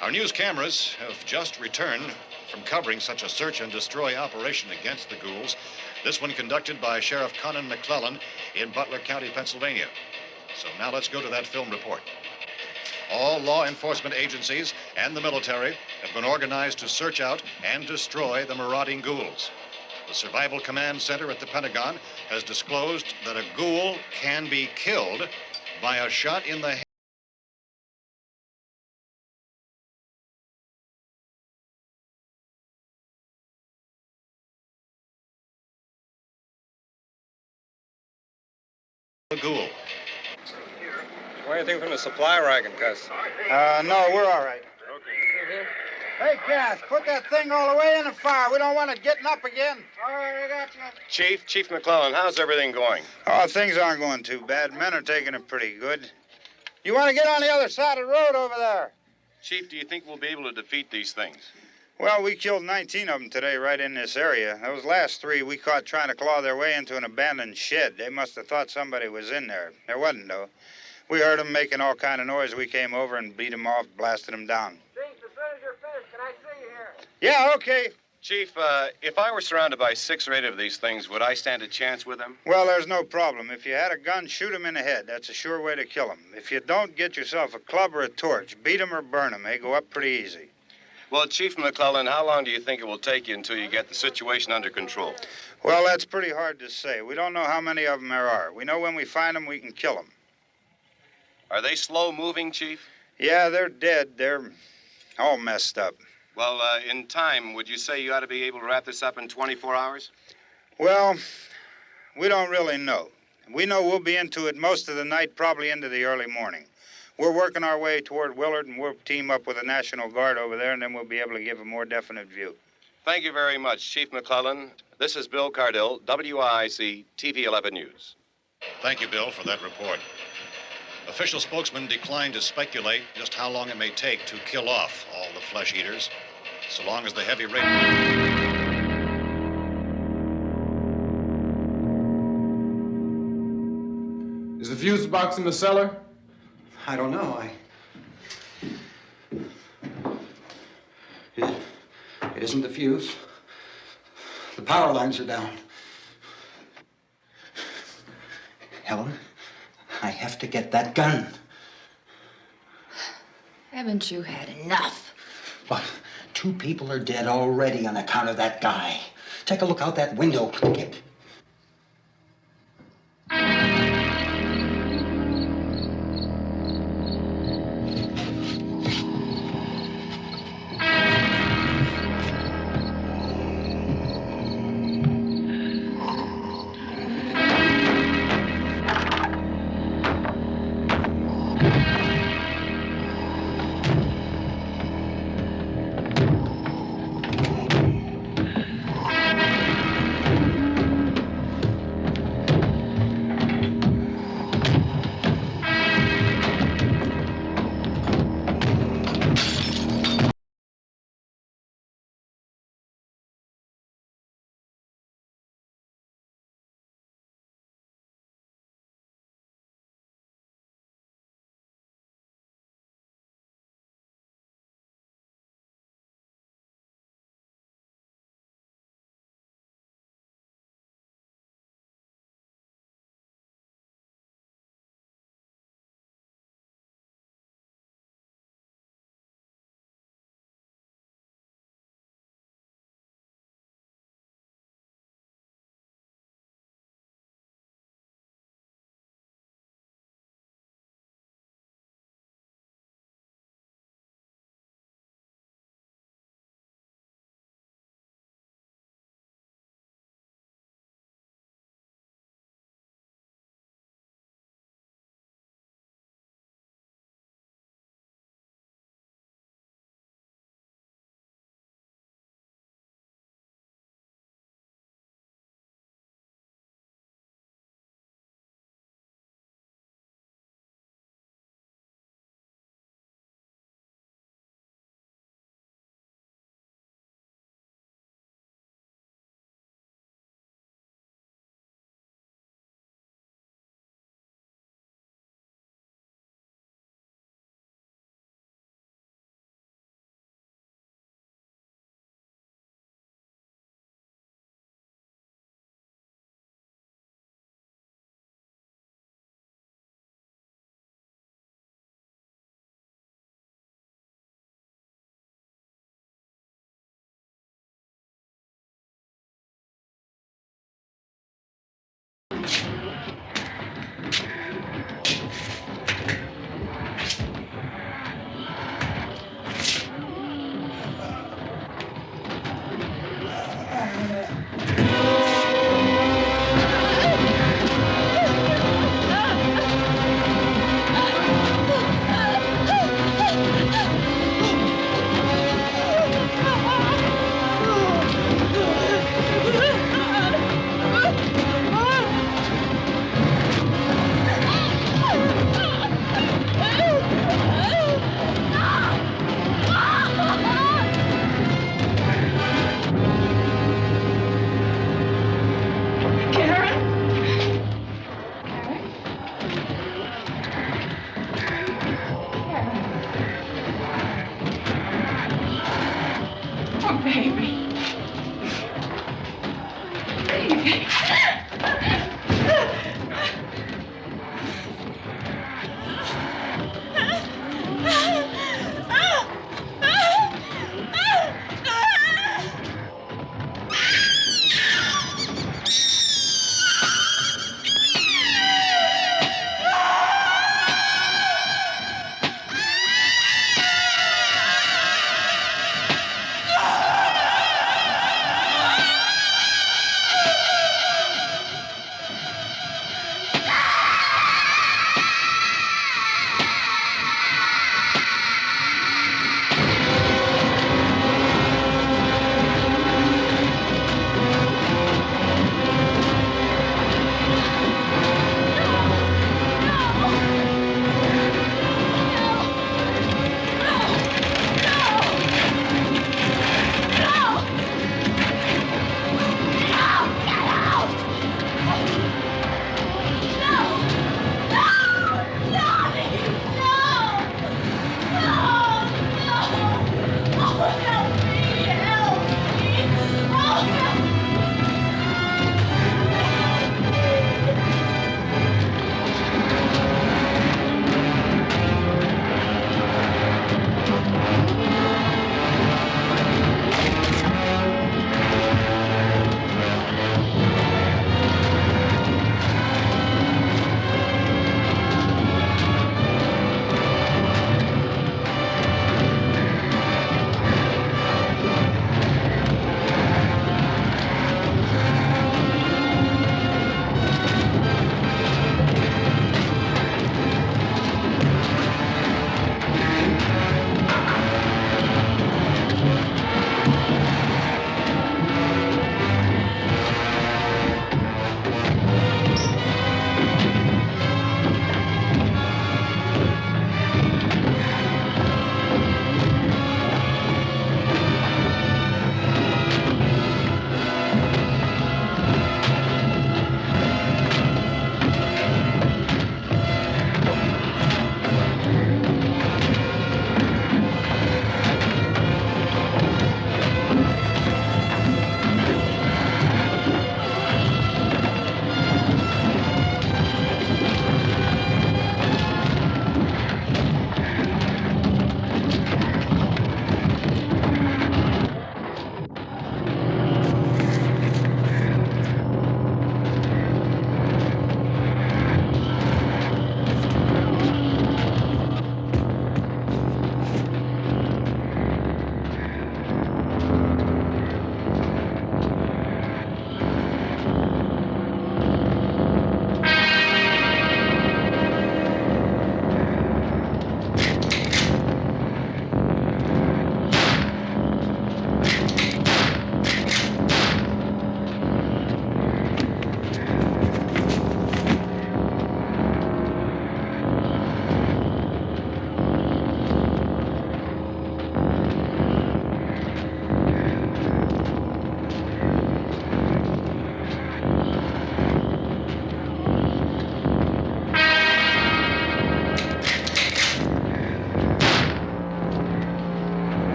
Our news cameras have just returned from covering such a search and destroy operation against the ghouls, this one conducted by Sheriff Conan McClellan in Butler County, Pennsylvania. So now let's go to that film report. All law enforcement agencies and the military have been organized to search out and destroy the marauding ghouls. The Survival Command Center at the Pentagon has disclosed that a ghoul can be killed by a shot in the head. A ghoul. Want anything from the supply wagon, Cuz? No, we're all right. Okay. Hey, Cass, put that thing all the way in the fire. We don't want it getting up again. All right, I got you. Chief McClellan, how's everything going? Oh, things aren't going too bad. Men are taking it pretty good. You want to get on the other side of the road over there? Chief, do you think we'll be able to defeat these things? Well, we killed 19 of them today right in this area. Those last 3 we caught trying to claw their way into an abandoned shed. They must have thought somebody was in there. There wasn't, though. We heard them making all kind of noise. We came over and beat them off, blasted them down. Chief, as soon as you're finished, can I see you here? Yeah, okay. Chief, if I were surrounded by 6 or 8 of these things, would I stand a chance with them? Well, there's no problem. If you had a gun, shoot 'em in the head. That's a sure way to kill 'em. If you don't, get yourself a club or a torch. Beat 'em or burn 'em. They go up pretty easy. Well, Chief McClellan, how long do you think it will take you until you get the situation under control? Well, that's pretty hard to say. We don't know how many of 'em there are. We know when we find 'em, we can kill 'em. Are they slow-moving, Chief? Yeah, they're dead. They're all messed up. Well, in time, would you say you ought to be able to wrap this up in 24 hours? Well, we don't really know. We know we'll be into it most of the night, probably into the early morning. We're working our way toward Willard, and we'll team up with the National Guard over there, and then we'll be able to give a more definite view. Thank you very much, Chief McClellan. This is Bill Cardill, WIC TV 11 News. Thank you, Bill, for that report. Official spokesman declined to speculate just how long it may take to kill off all the flesh eaters, so long as the heavy rain... Is the fuse box in the cellar? I don't know. It isn't the fuse. The power lines are down. Helen, I have to get that gun. Haven't you had enough? But 2 people are dead already on account of that guy. Take a look out that window. Get...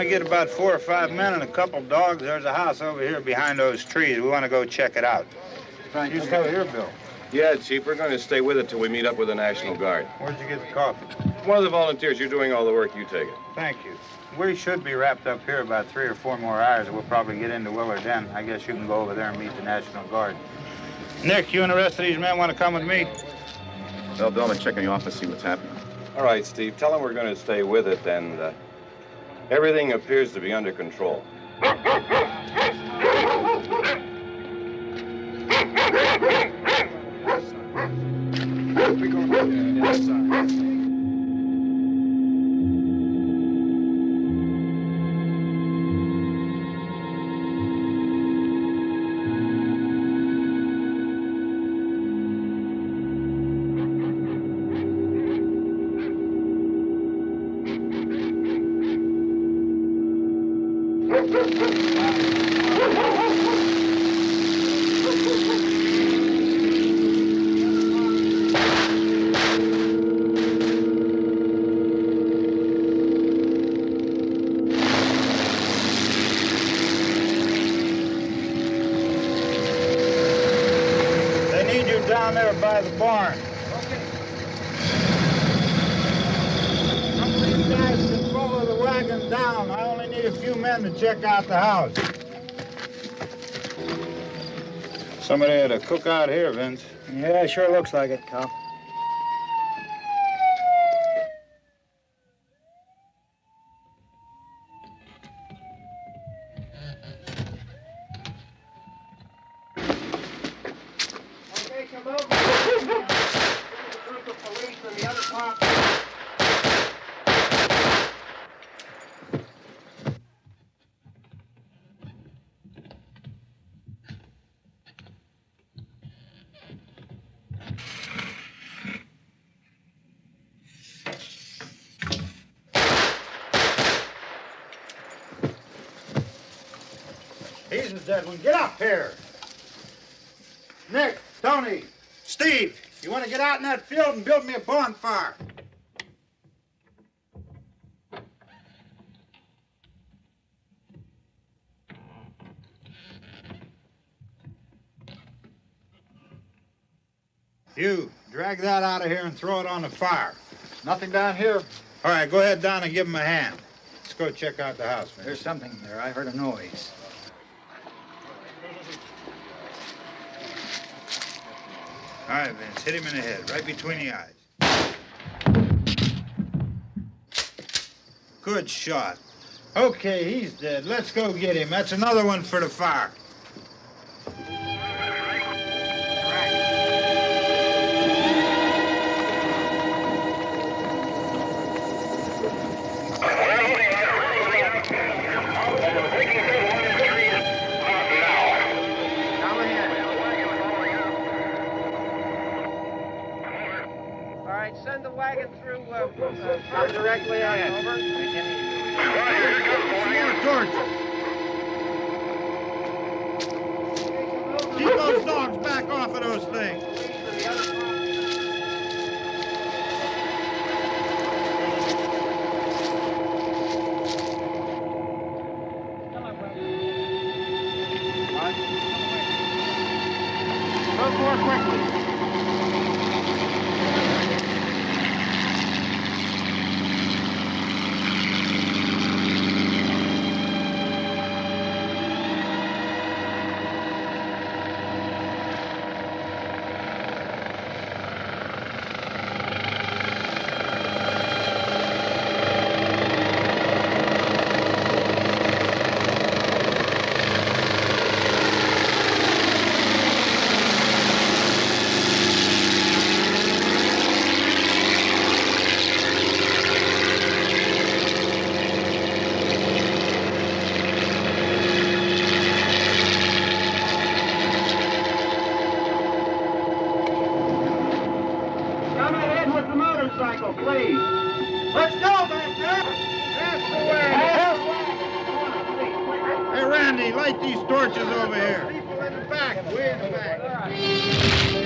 to get about 4 or 5 men and a couple dogs. There's a house over here behind those trees. We want to go check it out. Right. You stay here, Bill. Yeah, Chief, we're going to stay with it till we meet up with the National Guard. Where'd you get the coffee? One of the volunteers. You're doing all the work. You take it. Thank you. We should be wrapped up here about 3 or 4 more hours. We'll probably get into Willard then. I guess you can go over there and meet the National Guard. Nick, you and the rest of these men want to come with me? Well, Bill, I'm check in the office, see what's happening. All right, Steve. Tell them we're going to stay with it, and everything appears to be under control. Down there by the barn. Okay. Some of these guys can follow the wagon down. I only need a few men to check out the house. Somebody had a cookout here, Vince. Yeah, sure looks like it, Carl. He's the dead one. Get up here. Nick, Tony, Steve, you want to get out in that field and build me a bonfire? You, drag that out of here and throw it on the fire. Nothing down here. All right, go ahead down and give him a hand. Let's go check out the house, man. There's something there. I heard a noise. All right, Vince, hit him in the head, right between the eyes. Good shot. Okay, he's dead. Let's go get him. That's another one for the fire. Send the wagon through, not directly out, over. Keep those dogs back off of those things. Move more quickly. Please. Let's go back there. That's the way. Hey, Randy, light these torches over here. People in the back, way in the back.